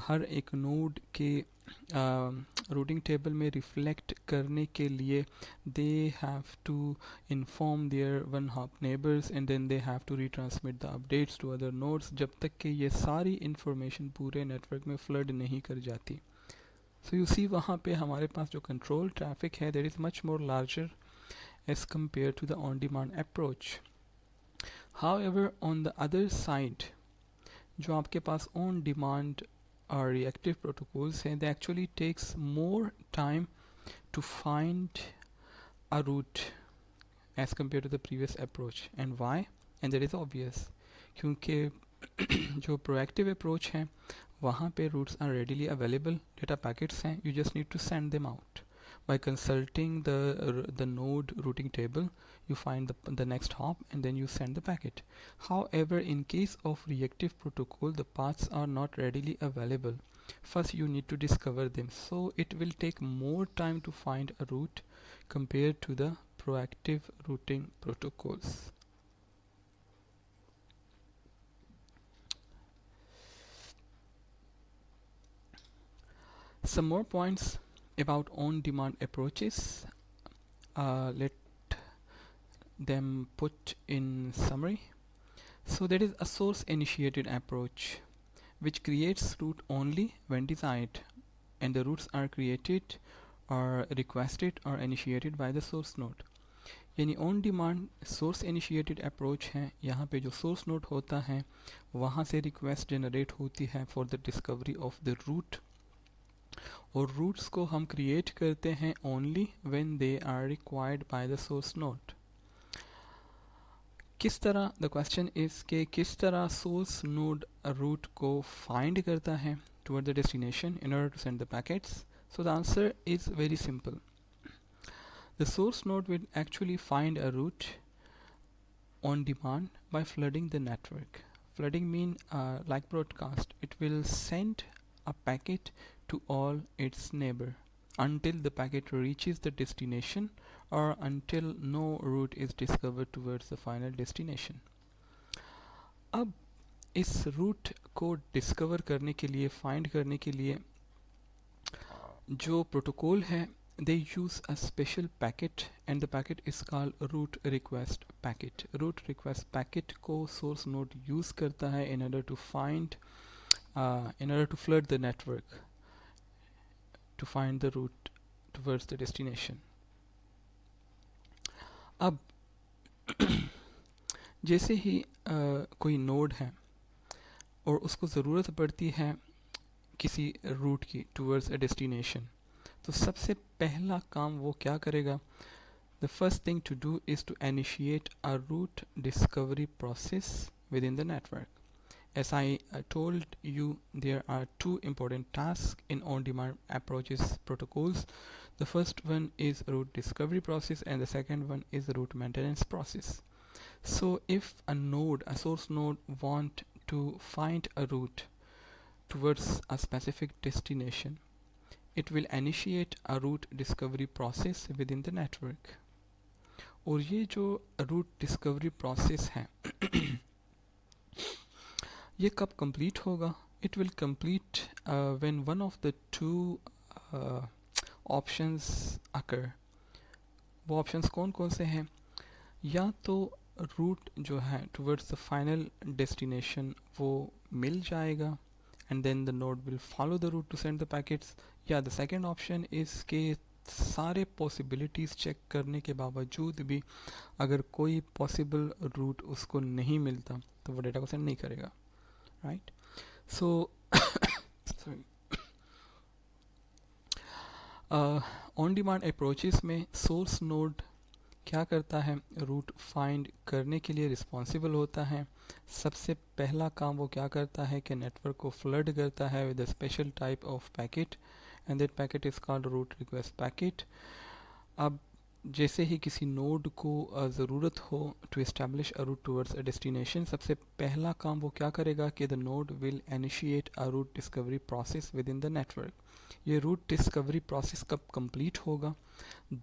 हर एक नोड के रूटिंग टेबल में रिफ्लेक्ट करने के लिए they have to inform their one hop neighbors and then they have to retransmit the updates to other nodes जब तक कि ये सारी इंफॉर्मेशन पूरे नेटवर्क में फ्लड नहीं कर जाती। सो यू सी वहाँ पे हमारे पास जो कंट्रोल ट्रैफिक है that is much more larger as compare to the on demand approach. However on the other side जो आपके पास ऑन डिमांड और रिएक्टिव प्रोटोकॉल्स हैं, they actually takes more time to find a route as compared to the previous approach. And why? And that is obvious, क्योंकि जो proactive approach है वहाँ पे routes are readily available, data packets हैं, you just need to send them out. By consulting the node routing table, you find the next hop and then you send the packet. However, in case of reactive protocol, the paths are not readily available. First, you need to discover them. So it will take more time to find a route compared to the proactive routing protocols. Some more points about on-demand approaches. Let them put in summary. So that is a source-initiated approach which creates route only when desired, and the routes are created or requested or initiated by the source node. यानी on demand source initiated approach है, यहाँ पे जो सोर्स नोड होता है वहाँ से रिक्वेस्ट जनरेट होती है for the discovery of the route, और रूट्स को हम क्रिएट करते हैं only when they are required by the source node. किस तरह, द क्वेश्चन इज के किस तरह सोर्स नोड रूट को फाइंड करता है toward the destination in order to send the packets. So the answer is very simple. The source node will actually find a route on demand by flooding the network. Flooding means like broadcast. It will send a packet to all its neighbor until the packet reaches the destination or until no route is discovered towards the final destination. अब इस रूट को डिस्कवर करने के लिए, फाइंड करने के लिए जो प्रोटोकॉल है, they use a special packet and the packet is called root request packet. Root request packet को source node use करता है in order to find in order to flood the network to find the route towards the destination. अब जैसे ही कोई नोड है और उसको ज़रूरत पड़ती है किसी रूट की टूवर्ड्स अ डेस्टिनेशन, तो सबसे पहला काम वो क्या करेगा? The first thing to do is to initiate a route discovery process within the network. As I told you, there are two important tasks in on-demand approaches protocols. The first one is route discovery process and the second one is the route maintenance process. So if a node, a source node, want to find a route towards a specific destination, it will initiate a route discovery process within the network. और ये जो route discovery process है ये कब complete होगा? It will complete when one of the two options occur. वो options कौन कौन से हैं? या तो route जो है towards the final destination वो मिल जाएगा and then the node will follow the route to send the packets. या the second option is कि सारे possibilities check करने के बावजूद भी अगर कोई possible route उसको नहीं मिलता तो वो data को send नहीं करेगा. Right? So sorry. On demand approaches में source node क्या करता है? रूट फाइंड करने के लिए रिस्पॉन्सिबल होता है. सबसे पहला काम वो क्या करता है कि नेटवर्क को फ्लड करता है with a special type of packet and that packet is called route request packet. अब जैसे ही किसी नोड को ज़रूरत हो to establish a route towards a destination, सबसे पहला काम वो क्या करेगा कि the node will initiate a route discovery process within the network. ये रूट डिस्कवरी प्रोसेस कब कंप्लीट होगा?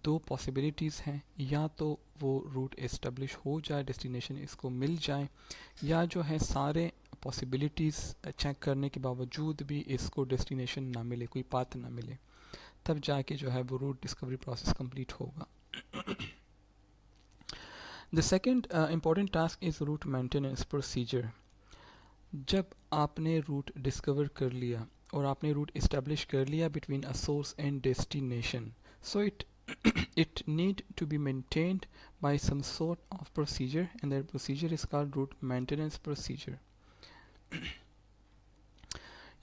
दो पॉसिबिलिटीज़ हैं, या तो वो रूट एस्टेब्लिश हो जाए, डेस्टिनेशन इसको मिल जाए, या जो है सारे पॉसिबिलिटीज़ चेक करने के बावजूद भी इसको डेस्टिनेशन ना मिले, कोई पाथ ना मिले, तब जाके जो है वो रूट डिस्कवरी प्रोसेस कंप्लीट होगा। The second important task is route maintenance procedure. जब आपने रूट डिस्कवर कर लिया और आपने रूट इस्टेब्लिश कर लिया between a source and destination, so it need to be maintained by some sort of procedure, and that procedure is called route maintenance procedure.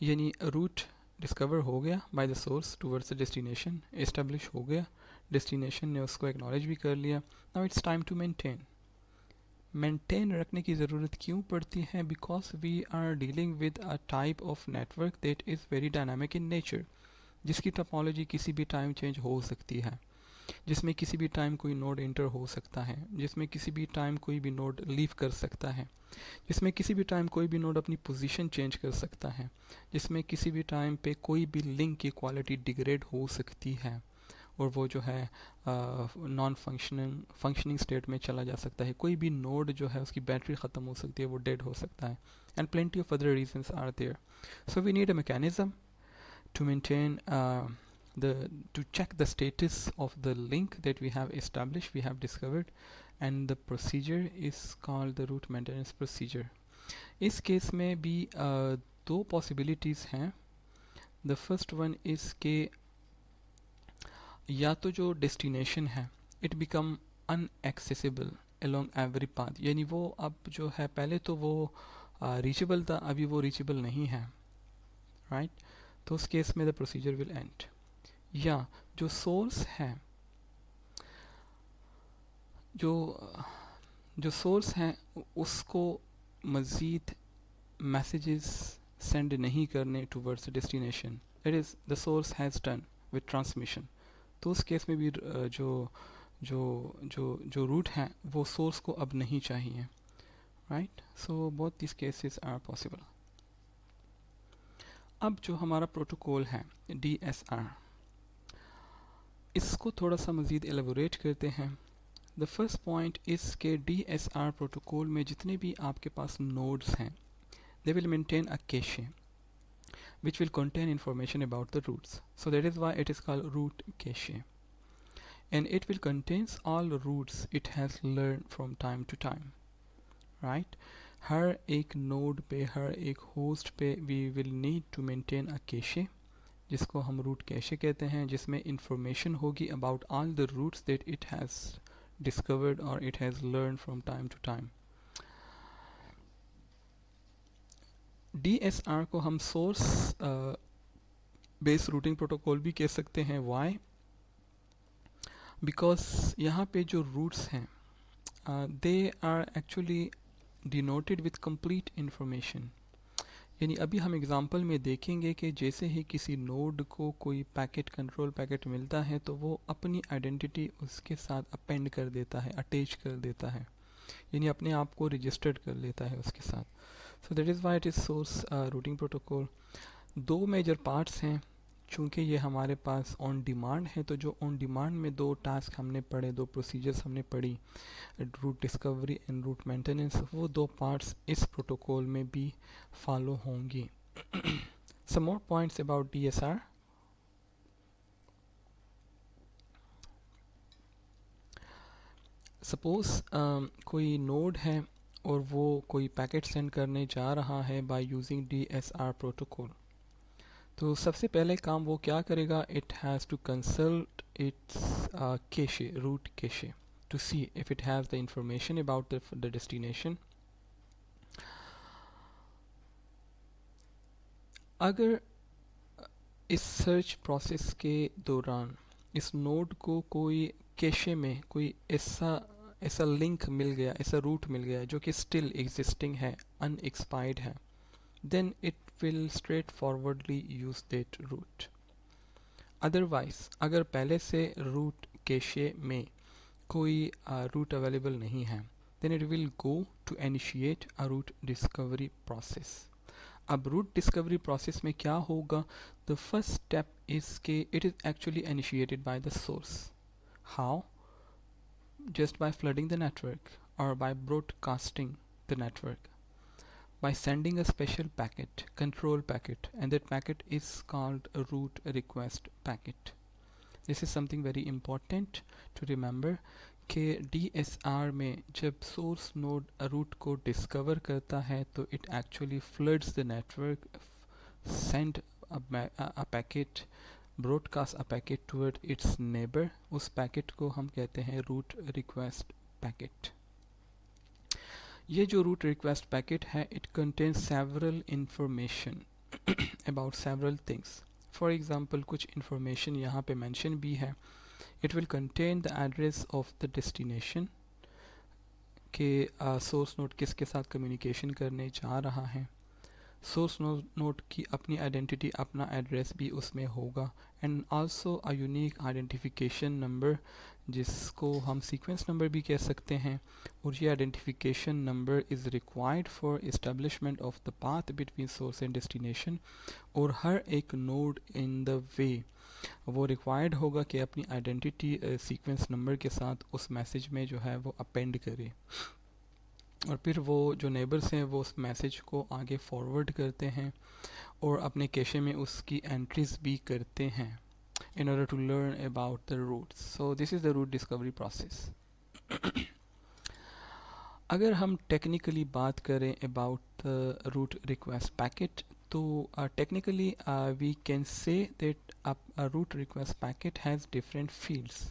यानी रूट डिस्कवर हो गया by the source towards the destination, establish हो गया, डेस्टिनेशन ने उसको एक्नॉलेज भी कर लिया, now it's time to maintain रखने की ज़रूरत क्यों पड़ती है? Because we are dealing with a type of network that is very dynamic in nature, जिसकी टोपोलॉजी किसी भी टाइम चेंज हो सकती है, जिसमें किसी भी टाइम कोई नोड इंटर हो सकता है, जिसमें किसी भी टाइम कोई भी नोड लीव कर सकता है, जिसमें किसी भी टाइम कोई भी नोड अपनी पोजीशन चेंज कर सकता है, जिसमें किसी भी टाइम पे कोई भी लिंक की क्वालिटी डिग्रेड हो सकती है और वो जो है नॉन फंक्शनिंग स्टेट में चला जा सकता है। कोई भी नोड जो है उसकी बैटरी ख़त्म हो सकती है, वो डेड हो सकता है, and plenty of other reasons are there. So we need a mechanism to maintain to check the status of the link that we have established, we have discovered, and the procedure is called the route maintenance procedure. इस केस में भी दो पॉसिबिलिटीज़ हैं। द फर्स्ट वन इज़ के या तो जो डेस्टिनेशन है it become unaccessible along every path, यानी वो अब जो है पहले तो वो रीचेबल था, अभी वो रीचेबल नहीं है, राइट तो उस केस में द प्रोसीजर विल एंड। या जो सोर्स है, जो सोर्स है उसको मज़ीद मैसेजेस सेंड नहीं करने towards destination, that is the source has done with transmission, तो उस केस में भी जो जो जो जो रूट है वो सोर्स को अब नहीं चाहिए, right. So both this cases are possible. अब जो हमारा प्रोटोकॉल है DSR, इसको थोड़ा सा मज़ीद एलेबोरेट करते हैं। द फर्स्ट पॉइंट इज़ के DSR प्रोटोकॉल में जितने भी आपके पास नोड्स हैं, they will maintain a cache which will contain information about the routes. So that is why it is called root cache. And it will contains all the routes it has learned from time to time. Right? हर एक नोड पे, हर एक होस्ट पे we will need to maintain a cache, जिसको हम रूट कैशे कहते हैं, जिसमें इंफॉर्मेशन होगी about all the routes that it has discovered और it has learn from time to time. DSR को हम सोर्स बेस्ड रूटिंग प्रोटोकॉल भी कह सकते हैं। वाई? बिकॉज यहाँ पे जो रूट्स हैं they are actually denoted with complete information. यानी अभी हम एग्जांपल में देखेंगे कि जैसे ही किसी नोड को कोई पैकेट, कंट्रोल पैकेट मिलता है तो वो अपनी आइडेंटिटी उसके साथ अपेंड कर देता है, अटैच कर देता है, यानी अपने आप को रजिस्टर्ड कर लेता है उसके साथ। So that is why it is source routing protocol. दो मेजर पार्ट्स हैं, चूँकि ये हमारे पास ऑन डिमांड है, तो जो ऑन डिमांड में दो टास्क हमने पढ़े, दो प्रोसीजर्स हमने पढ़ी, route discovery and route maintenance, वो दो पार्ट्स इस प्रोटोकॉल में भी फॉलो होंगी। Some more points about DSR। Suppose कोई नोड है और वो कोई पैकेट सेंड करने जा रहा है बाय यूजिंग DSR प्रोटोकॉल, तो सबसे पहले काम वो क्या करेगा, it has to consult its cache, route cache, to see if it has the information about the destination. अगर इस सर्च प्रोसेस के दौरान इस नोड को कोई कैशे में कोई ऐसा लिंक मिल गया, ऐसा रूट मिल गया जो कि स्टिल एग्जिस्टिंग है, अनएक्सपायर्ड है, then it will straightforwardly use that route. Otherwise अगर पहले से रूट कैशे में कोई रूट अवेलेबल नहीं है, then it will go to initiate a route discovery process. अब रूट डिस्कवरी प्रोसेस में क्या होगा, द फर्स्ट स्टेप इज के it is actually initiated by the source. How? Just by flooding the network और by broadcasting the network, by sending a special packet, control packet, and that packet is called a root request packet. This is something very important to remember कि DSR में जब source node root को discover करता है तो it actually floods the network, send a packet, broadcast a packet toward its neighbor. उस packet को हम कहते हैं root request packet. ये जो रूट रिक्वेस्ट पैकेट है, it contains several information about several things. For example कुछ इंफॉर्मेशन यहाँ पे मेंशन भी है। It will contain the address of the destination के सोर्स नोड किसके साथ कम्युनिकेशन करने जा रहा है। सोर्स नोड की अपनी आइडेंटिटी, अपना एड्रेस भी उसमें होगा, and also a unique identification number जिसको हम सीक्वेंस नंबर भी कह सकते हैं। और ये identification number is required for establishment of the path between source and destination. और हर एक नोड इन द वे वो रिक्वायर्ड होगा कि अपनी आइडेंटिटी सीक्वेंस नंबर के साथ उस मैसेज में जो है वो अपेंड करे, और फिर वो जो नेबर्स हैं वो उस मैसेज को आगे फॉरवर्ड करते हैं और अपने कैशे में उसकी एंट्रीज भी करते हैं in order to learn about the roots. So this is the root discovery process. अगर हम टेक्निकली बात करें about the root request packet, तो technically we can say that a root request packet has different fields,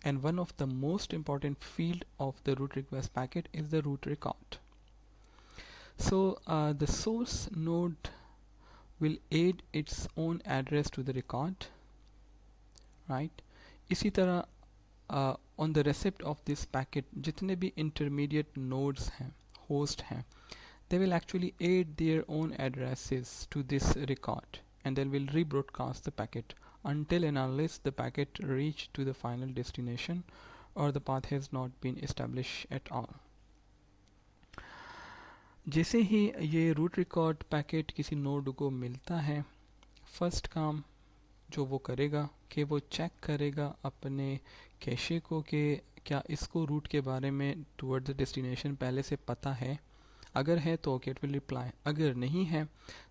and one of the most important field of the root request packet is the root record. So the source node will add its own address to the record, right? इसी तरह on the receipt of this packet जितने भी intermediate nodes हैं, host हैं, they will actually add their own addresses to this record, and they will rebroadcast the packet until and unless the packet reach to the final destination or the path has not been established at all. जैसे ही ये रूट रिकॉर्ड पैकेट किसी नोड को मिलता है, फर्स्ट काम जो वो करेगा कि वो चेक करेगा अपने कैशे को कि क्या इसको रूट के बारे में टुवर्ड द डेस्टिनेशन पहले से पता है। अगर है तो ओके, इट विल रिप्लाई। अगर नहीं है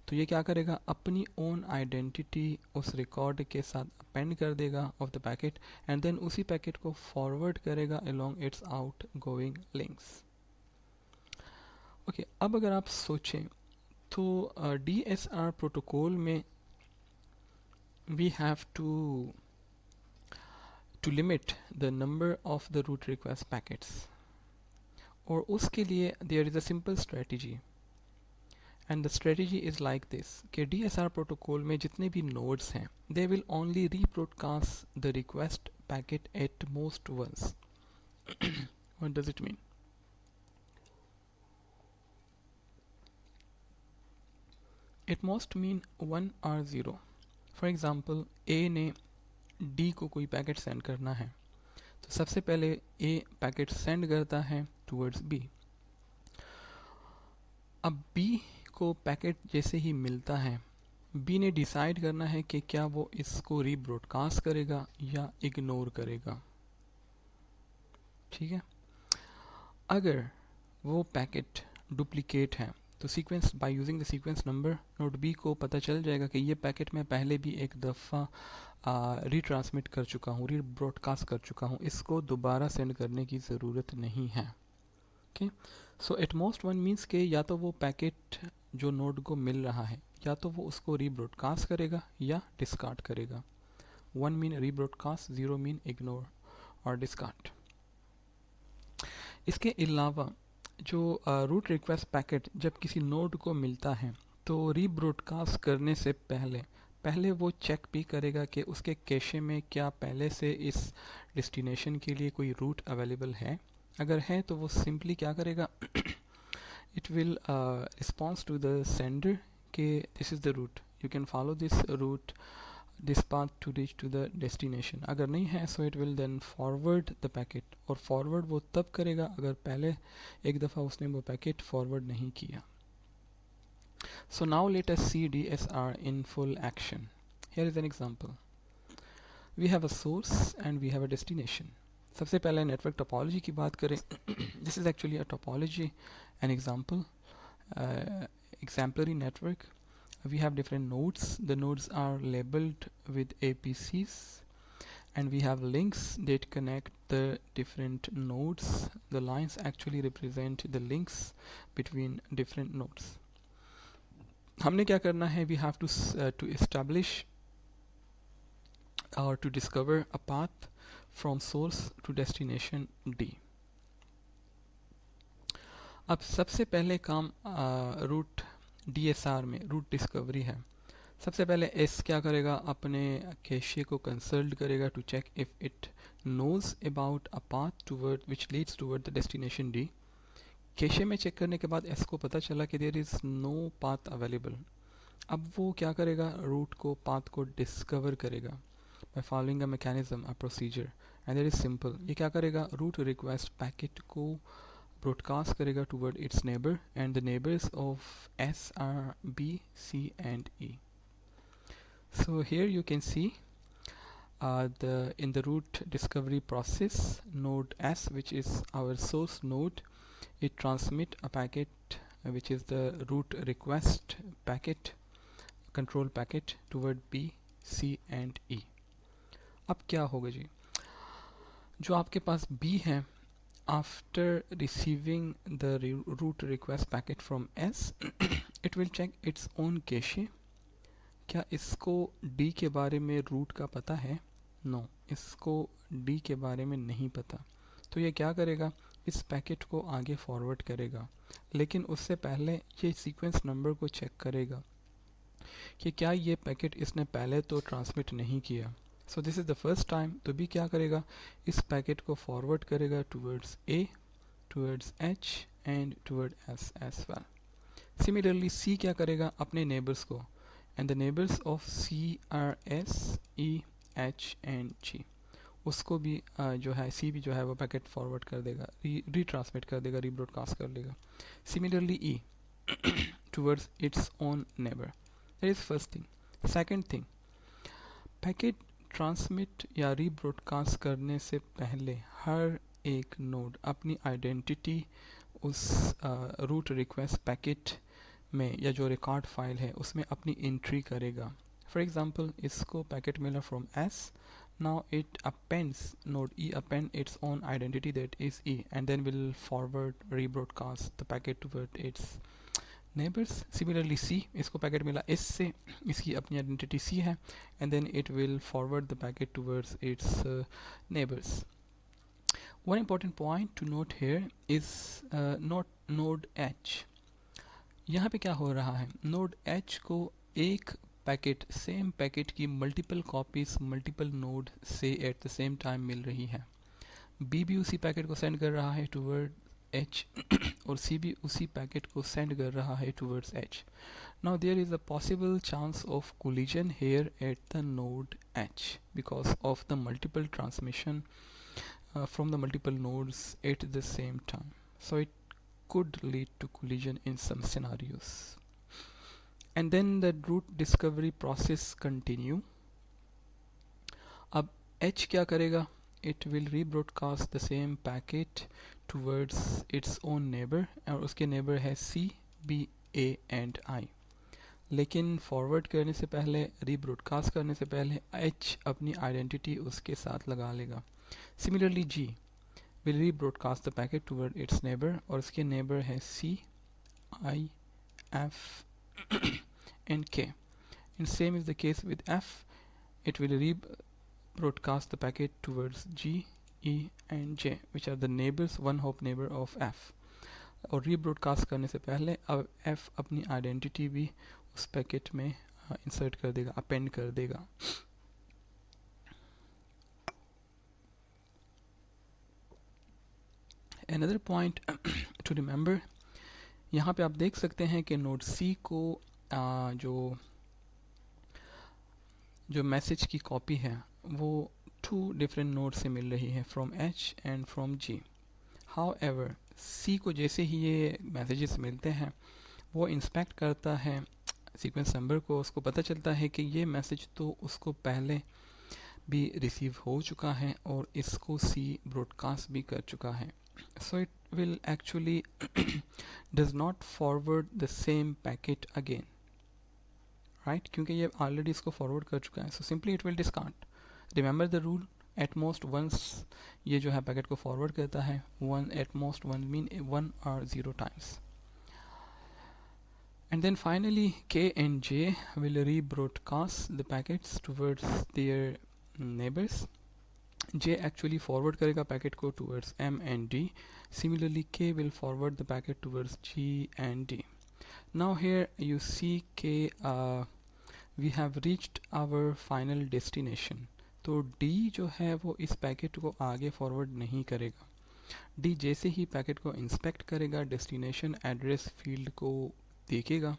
तो ये क्या करेगा, अपनी ओन आइडेंटिटी उस रिकॉर्ड के साथ अपेंड कर देगा of the packet, and then उसी पैकेट को फॉरवर्ड करेगा along its outgoing links. Okay, अब अगर आप सोचें तो DSR प्रोटोकॉल में we have to limit the number of the root request packets, और उसके लिए there is a simple strategy, and the strategy is like this कि DSR protocol में जितने भी nodes हैं they will only rebroadcast the request packet at most once. What does it mean? It must mean 1 or 0. For example ए ने डी को कोई पैकेट सेंड करना है, तो सबसे पहले ए पैकेट सेंड करता है टूवर्ड्स बी। अब बी को पैकेट जैसे ही मिलता है, बी ने डिसाइड करना है कि क्या वो इसको रीब्रॉडकास्ट करेगा या इग्नोर करेगा। ठीक है, अगर वो पैकेट डुप्लीकेट है तो sequence by using the sequence number node B को पता चल जाएगा कि ये पैकेट मैं पहले भी एक दफ़ा रीट्रांसमिट कर चुका हूँ, रीब्रॉडकास्ट कर चुका हूँ, इसको दोबारा सेंड करने की ज़रूरत नहीं है। ओके, सो एट मोस्ट वन मीन्स के या तो वो पैकेट जो नोड को मिल रहा है या तो वो उसको रीब्रॉडकास्ट करेगा या डिस्कार्ड करेगा। 1 मीन रीब्रॉडकास्ट, 0 मीन इग्नोर और डिस्कार्ड। इसके अलावा जो रूट रिक्वेस्ट पैकेट जब किसी नोड को मिलता है तो रीब्रॉडकास्ट करने से पहले वो चेक भी करेगा कि उसके कैशे में क्या पहले से इस डेस्टिनेशन के लिए कोई रूट अवेलेबल है। अगर है तो वो सिंपली क्या करेगा, it will response to the sender कि this is the route, you can follow this route, this path to reach to the destination. अगर नहीं है so it will then forward the packet, और फॉरवर्ड वो तब करेगा अगर पहले एक दफ़ा उसने वो पैकेट फॉरवर्ड नहीं किया। So now let us see DSR in full action. Here is an example. We have a source and we have a destination. सबसे पहले नेटवर्क टोपोलॉजी की बात करें। This is actually a topology, an example, exemplary network. We have different nodes. The nodes are labeled with APCs, and we have links that connect the different nodes. The lines actually represent the links between different nodes. हमने क्या करना है? We have to establish or to discover a path from source to destination D. अब सबसे पहले काम रूट DSR में रूट डिस्कवरी है। सबसे पहले एस क्या करेगा? अपने कैशे को कंसल्ट करेगा to check if it knows about a path toward which leads toward the destination D. Cache में चेक करने के बाद एस को पता चला कि there is no path available. अब वो क्या करेगा? रूट को, पाथ को डिस्कवर करेगा by following a mechanism, a procedure, and that is simple. ये क्या करेगा? रूट रिक्वेस्ट पैकेट को broadcast करेगा toward its neighbor, and the neighbors of S are B, C and E. So here you can see in the root discovery process, node S, which is our source node, it transmit a packet which is the root request packet, control packet toward B, C and E. अब क्या होगा जी? जो आपके पास B है, after receiving the root request packet from S, it will check its own cache. क्या इसको D के बारे में रूट का पता है? नो, इसको D के बारे में नहीं पता। तो ये क्या करेगा? इस पैकेट को आगे फॉरवर्ड करेगा, लेकिन उससे पहले ये सीक्वेंस नंबर को चेक करेगा कि क्या ये पैकेट इसने पहले तो ट्रांसमिट नहीं किया। So this is the first time. तो भी क्या करेगा? इस पैकेट को फॉरवर्ड करेगा towards A, towards H and toward S as well. Similarly C क्या करेगा? अपने नेबर्स को, and the neighbours of C are S, E, H and G, उसको भी जो है सी भी जो है वो पैकेट फॉरवर्ड कर देगा, रीट्रांसमिट कर देगा, रीब्रॉडकास्ट कर देगा। Similarly E towards its own neighbour. That is first thing. Second thing, packet transmit या रीब्रॉडकास्ट करने से पहले हर एक नोड अपनी आइडेंटिटी उस रूट रिक्वेस्ट पैकेट में या जो रिकॉर्ड फाइल है उसमें अपनी एंट्री करेगा। फॉर एग्जांपल, इसको पैकेट मिला from S, now it appends, node E append its own identity that is E, and then will forward rebroadcast the packet toward its neighbours. Similarly C, इसको पैकेट मिला एस से, इसकी अपनी आइडेंटिटी सी है, and then it will forward the packet towards its neighbours. One important point to note here is not node H. यहाँ पे क्या हो रहा है? नोड एच को एक पैकेट, सेम पैकेट की मल्टीपल कॉपीज मल्टीपल नोड से एट द सेम टाइम मिल रही है। बी भी उसी पैकेट को सेंड कर रहा है टुवर्ड एच और सी भी उसी पैकेट को सेंड कर रहा है towards H. Now there is a possible chance of collision here at the node H because of the multiple transmission from the multiple nodes at the same time. So it could lead to collision in some scenarios. And then the root discovery process continue. अब H क्या करेगा? It will rebroadcast the same packet towards its own neighbor, और उसके neighbor है C, B, A and I. लेकिन फॉरवर्ड करने से पहले, रीब्रॉडकास्ट करने से पहले H अपनी आइडेंटिटी उसके साथ लगा लेगा। Similarly, G will rebroadcast the packet toward its neighbor, और उसके neighbor है C, I, F and K. And same is the case with F. It will rebroadcast the packet towards G, E and J, which are the neighbors, one hop neighbor of F. और रीब्रॉडकास्ट करने से पहले अब F अपनी आइडेंटिटी भी उस पैकेट में इंसर्ट कर देगा, अपेंड कर देगा। Another point to remember, यहाँ पे आप देख सकते हैं कि नोड C को जो जो मैसेज की कॉपी है वो 2 डिफरेंट नोड से मिल रही है, from H and from G. However C को जैसे ही ये मैसेजेस मिलते हैं वो इंस्पेक्ट करता है सीक्वेंस नंबर को, उसको पता चलता है कि ये मैसेज तो उसको पहले भी रिसीव हो चुका है और इसको C ब्रॉडकास्ट भी कर चुका है. So it will actually does not forward the same packet again, right? क्योंकि ये ऑलरेडी इसको फॉरवर्ड कर चुका है. So simply it will discard. Remember the rule, at most once ये जो है पैकेट को फॉरवर्ड करता है. One at most one mean 1 or 0 times. And then finally K and J will rebroadcast the packets towards their neighbors. J actually forward करेगा पैकेट को towards M and D. Similarly K will forward the packet towards G and D. Now here you see K, we have reached our final destination. तो D जो है वो इस पैकेट को आगे फॉरवर्ड नहीं करेगा. D जैसे ही पैकेट को इंस्पेक्ट करेगा, डेस्टिनेशन एड्रेस फील्ड को देखेगा,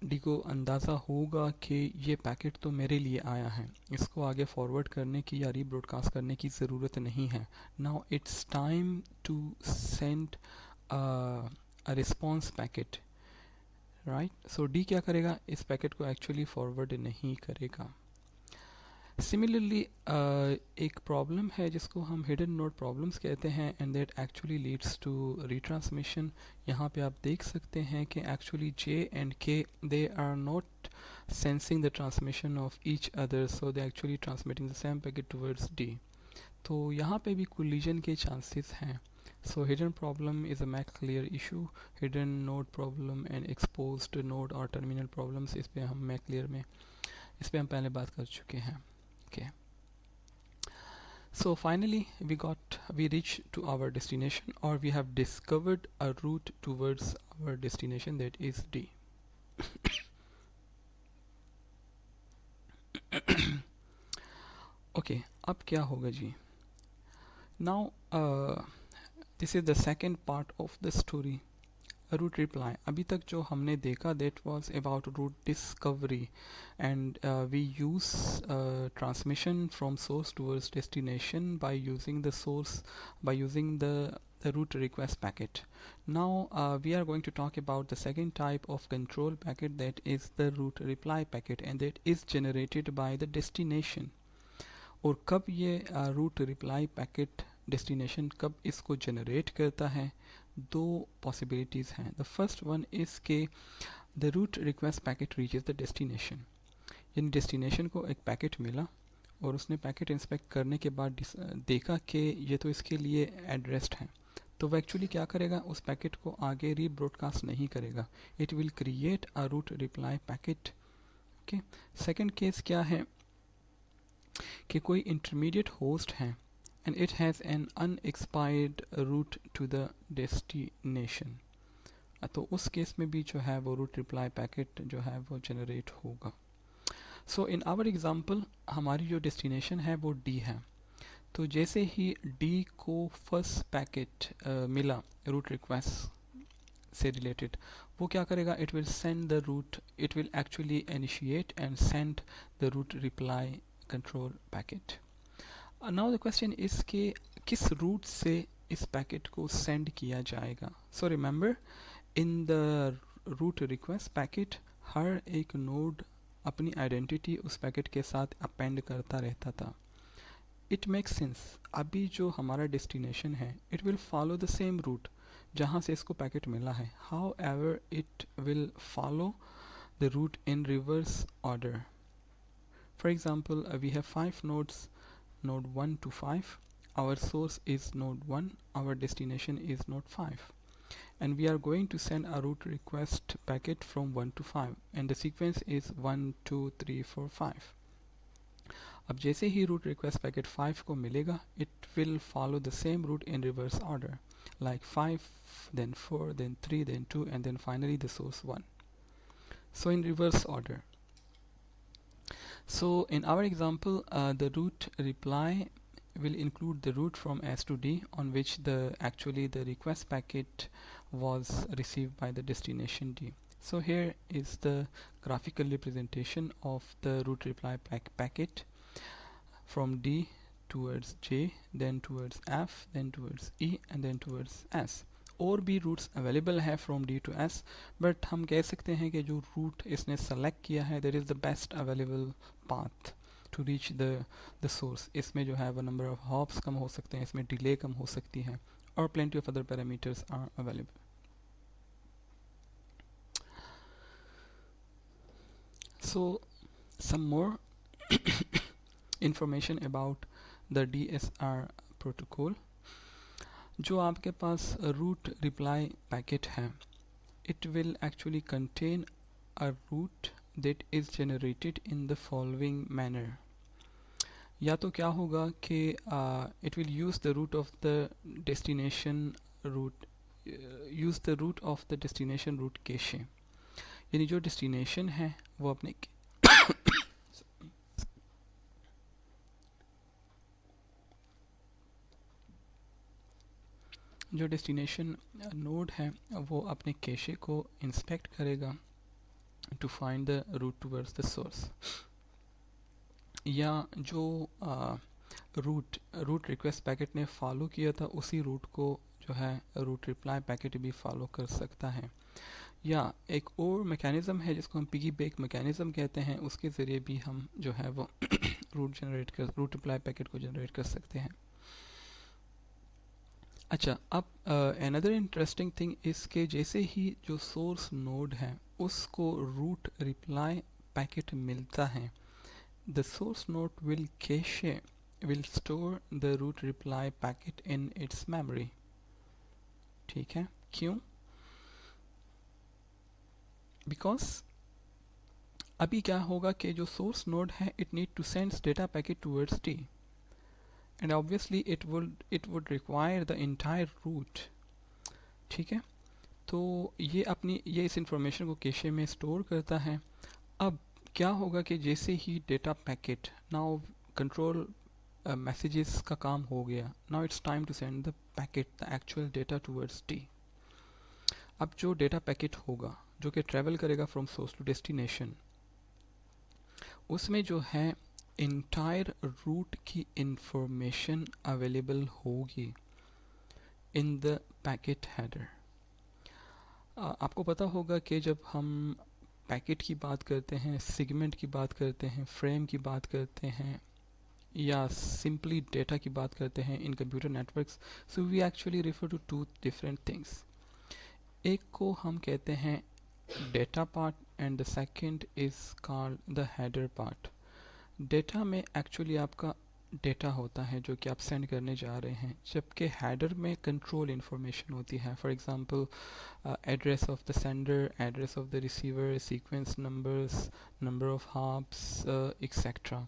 डी को अंदाज़ा होगा कि ये पैकेट तो मेरे लिए आया है, इसको आगे फॉरवर्ड करने की या रीब्रॉडकास्ट करने की ज़रूरत नहीं है. Now it's time to send a response packet, right. So D क्या करेगा, इस पैकेट को एक्चुअली फॉरवर्ड नहीं करेगा. सिमिलरली एक प्रॉब्लम है जिसको हम हिडन नोड प्रॉब्लम्स कहते हैं, and that actually leads to retransmission. यहाँ पे आप देख सकते हैं कि actually J and K they are not sensing the transmission of each other, so they actually transmitting the same packet towards D. तो यहाँ पे भी कोलिजन के चांसेस हैं. So hidden problem is a MAC layer issue. Hidden node problem and exposed node और टर्मिनल प्रॉब्लम्स, इस पे हम मैक क्लियर में इस पे हम पहले बात कर चुके हैं. Okay. So finally we reached to our destination, or we have discovered a route towards our destination, that is D. Okay, अब क्या होगा जी. Now this is the second part of the story. Route reply. अभी तक जो हमने देखा that was about route discovery, and we use transmission from source towards destination by using the root request packet. Now we are going to talk about the second type of control packet, that is the root reply packet, and that is generated by the destination. और कब ये root reply packet destination कब इसको generate करता है, 2 possibilities हैं. The first one is कि the root request packet reaches the destination. यानी destination को एक पैकेट मिला और उसने पैकेट इंस्पेक्ट करने के बाद देखा कि ये तो इसके लिए एड्रेस्ड है, तो वो एक्चुअली क्या करेगा, उस पैकेट को आगे रीब्रॉडकास्ट नहीं करेगा. It will create a route reply packet. Okay. Second case क्या है कि कोई इंटरमीडिएट होस्ट है and it has an unexpired route to the destination. तो उस केस में भी जो है वो रूट रिप्लाई पैकेट जो है वो जनरेट होगा. सो इन आवर एग्जांपल हमारी जो डेस्टिनेशन है वो D है. तो जैसे ही D को फर्स्ट पैकेट मिला रूट रिक्वेस्ट से रिलेटेड, वो क्या करेगा, it will send the route, it will actually initiate and send the route reply control packet. Now the question is कि किस रूट से इस पैकेट को सेंड किया जाएगा. So remember, in the route request packet हर एक नोड अपनी आइडेंटिटी उस पैकेट के साथ अपेंड करता रहता था. It makes sense. अभी जो हमारा डेस्टिनेशन है it will follow the same route जहाँ से इसको पैकेट मिला है. However it will follow the route in reverse order. For example we have 5 nodes, node 1 to 5. Our source is node 1, our destination is node 5, and we are going to send a root request packet from 1 to 5, and the sequence is 1 2 3 4 5. अब जैसे ही root request packet 5 को मिलेगा, it will follow the same route in reverse order, like 5 then 4 then 3 then 2 and then finally the source 1. So in reverse order. So in our example, the root reply will include the route from S to D on which the request packet was received by the destination D. So here is the graphical representation of the root reply packet from D towards J, then towards F, then towards E, and then towards S. और भी रूट्स अवेलेबल है from D to S, but हम कह सकते हैं कि जो रूट इसने सेलेक्ट किया है that is the best available path to reach the source. इसमें जो है वो नंबर ऑफ हॉप्स कम हो सकते हैं, इसमें डिले कम हो सकती है, और plenty of other parameters are available. So some more information about the DSR protocol. जो आपके पास root reply packet है, it will actually contain a root that is generated in the following manner. या तो क्या होगा कि it will use the root of the destination root use the root of the destination root cache. यानी जो destination है वो अपने जो डेस्टिनेशन नोड है वो अपने कैशे को इंस्पेक्ट करेगा to find the route towards the source. या जो रूट रिक्वेस्ट पैकेट ने फॉलो किया था उसी रूट को जो है रूट रिप्लाई पैकेट भी फॉलो कर सकता है. या एक और मैकेनिज़्म है जिसको हम पिगी बैक मैकेनिज़्म कहते हैं, उसके ज़रिए भी हम जो है वो रूट रिप्लाई पैकेट को जनरेट कर सकते हैं. अच्छा, अब अनदर इंटरेस्टिंग थिंग इसके जैसे ही जो सोर्स नोड है उसको रूट रिप्लाई पैकेट मिलता है, the source node will store the route reply packet in its memory. ठीक है, क्यों? बिकॉज अभी क्या होगा कि जो सोर्स नोड है it need to send data packet towards T, and obviously it would require the entire root. ठीक है, तो ये इस इंफॉर्मेशन को कैशे में स्टोर करता है. अब क्या होगा कि जैसे ही data packet now control messages का काम हो गया, now it's time to send the packet the actual data towards T. अब जो डेटा पैकेट होगा जो कि ट्रेवल करेगा फ्रॉम सोर्स टू डेस्टिनेशन, उसमें जो है इंटायर रूट की इंफॉर्मेशन अवेलेबल होगी इन द पैकेट हेडर. आपको पता होगा कि जब हम पैकेट की बात करते हैं, सेगमेंट की बात करते हैं, फ्रेम की बात करते हैं, या सिंपली डेटा की बात करते हैं in computer networks, so we actually refer to two different things. एक को हम कहते हैं data part and the second is called the header part. Data में एक्चुअली आपका डेटा होता है जो कि आप सेंड करने जा रहे हैं, जबकि हेडर में कंट्रोल इन्फॉर्मेशन होती है. For example address of the sender, address of the receiver, sequence numbers, number of hops etcetera.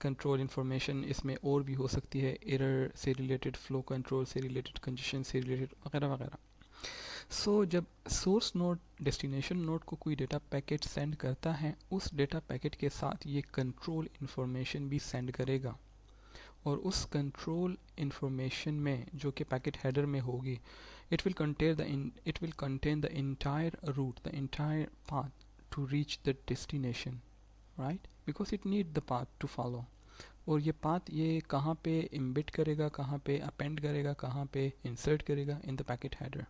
Control information इसमें और भी हो सकती है, एरर से रिलेटेड, फ्लो कंट्रोल से रिलेटेड, कंजेशन से रिलेटेड, वगैरह वगैरह. सो जब सोर्स नोड डेस्टिनेशन नोड को कोई डेटा पैकेट सेंड करता है, उस डेटा पैकेट के साथ ये कंट्रोल इन्फॉर्मेशन भी सेंड करेगा, और उस कंट्रोल इन्फॉर्मेशन में जो कि पैकेट हेडर में होगी, it will contain the entire route, the entire path to reach the destination, right, because it need the path to follow. और ये पाथ ये कहाँ पे इम्बिट करेगा, कहाँ पे अपेंड करेगा, कहाँ पे इंसर्ट करेगा इन द पैकेट हेडर.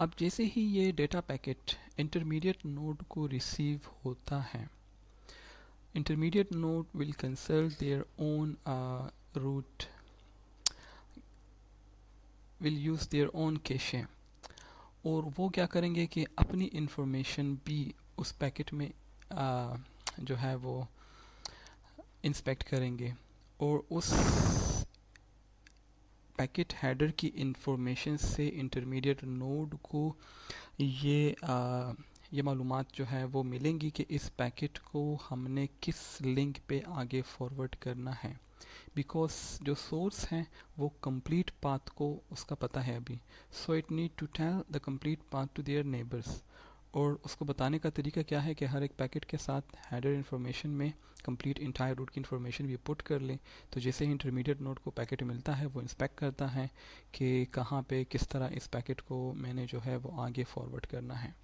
अब जैसे ही ये डेटा पैकेट इंटरमीडिएट नोड को रिसीव होता है, intermediate node will consult their own route, will use their own cache, और वो क्या करेंगे कि अपनी इंफॉर्मेशन भी उस पैकेट में जो है वो इंस्पेक्ट करेंगे, और उस पैकेट हेडर की इंफॉर्मेशन से इंटरमीडिएट नोड को ये मालूमात जो है वो मिलेंगी कि इस पैकेट को हमने किस लिंक पे आगे फॉरवर्ड करना है. बिकॉज जो सोर्स है वो कंप्लीट पाथ को उसका पता है अभी, so it need to tell the complete path to their neighbours. और उसको बताने का तरीका क्या है कि हर एक पैकेट के साथ हेडर इन्फॉर्मेशन में कंप्लीट इंटायर रूट की इन्फॉर्मेशन भी पुट कर लें। तो जैसे ही इंटरमीडिएट नोड को पैकेट मिलता है वो इंस्पेक्ट करता है कि कहाँ पे किस तरह इस पैकेट को मैंने जो है वो आगे फॉरवर्ड करना है।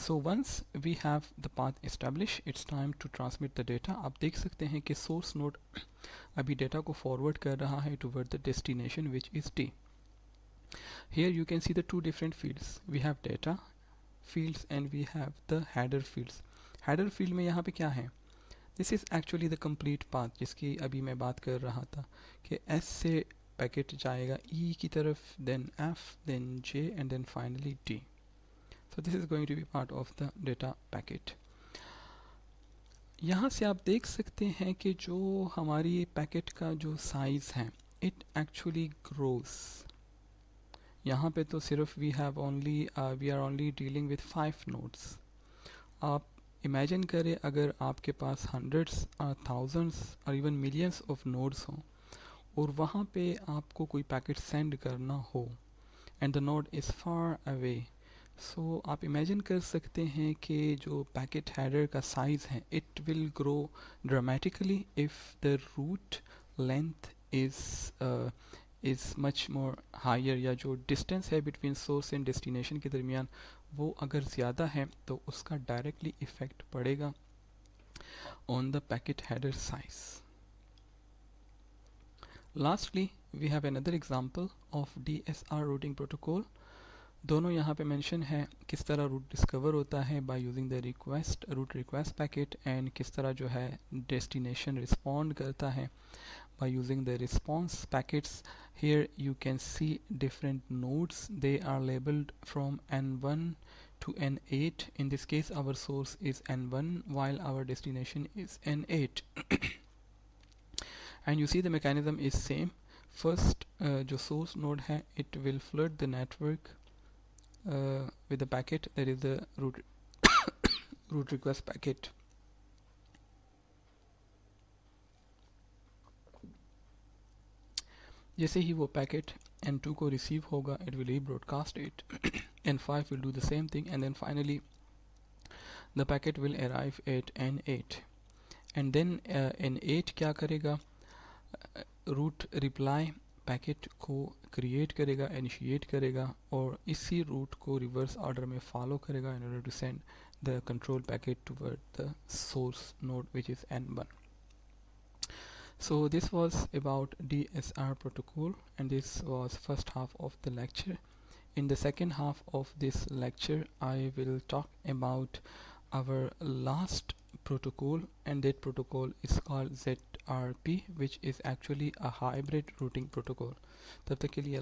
So once we have the path establish, it's time to transmit the data. आप देख सकते हैं कि सोर्स नोड अभी डेटा को फॉरवर्ड कर रहा है toward the destination which is T. Here you can see the two different fields. We have data fields and we have the header fields. Header field में यहाँ पे क्या है? This is actually the complete path जिसकी अभी मैं बात कर रहा था कि S से पैकेट जाएगा E की तरफ, then F, then J and then finally D. So this is going to be part of the data packet. यहाँ से आप देख सकते हैं कि जो हमारी पैकेट का जो साइज़ है it actually grows. यहाँ पे तो सिर्फ we are only dealing with 5 nodes. आप इमेजिन करें अगर आपके पास हंड्रेड्स थाउजेंड्स और इवन मिलियंस ऑफ नोड्स हों और वहाँ पे आपको कोई पैकेट सेंड करना हो and the node is far away, so आप इमेजिन कर सकते हैं कि जो पैकेट हेडर का साइज़ है it will grow dramatically if the route length is much more higher, या जो डिस्टेंस है बिटवीन सोर्स एंड डेस्टिनेशन के दरमियान वो अगर ज़्यादा है तो उसका डायरेक्टली इफ़ेक्ट पड़ेगा on the packet header size. Lastly we have another example of DSR routing protocol. दोनों यहाँ पे मेंशन है किस तरह रूट डिस्कवर होता है bye using the route request packet, and किस तरह जो है डेस्टिनेशन रिस्पॉन्ड करता है by using the response packets. Here you can see different nodes. They are labeled from N1 to N8. In this case our source is N1 while our destination is N8. And you see the mechanism is same. First जो source node है it will flood the network with the packet, that is the root request packet. जैसे ही वो पैकेट N2 को रिसीव होगा it will rebroadcast it. N5 will do the same thing and then finally the packet will arrive at N8 and then N8 क्या करेगा, रूट रिप्लाई पैकेट को क्रिएट करेगा, इनिशिएट करेगा और इसी रूट को रिवर्स ऑर्डर में फॉलो करेगा in order to send the control packet toward the source node which is N1. So this was about DSR protocol and this was first half of the lecture. In the second half of this lecture I will talk about our last protocol, and that protocol is called ZRP, which is actually a hybrid routing protocol. तब तक के लिए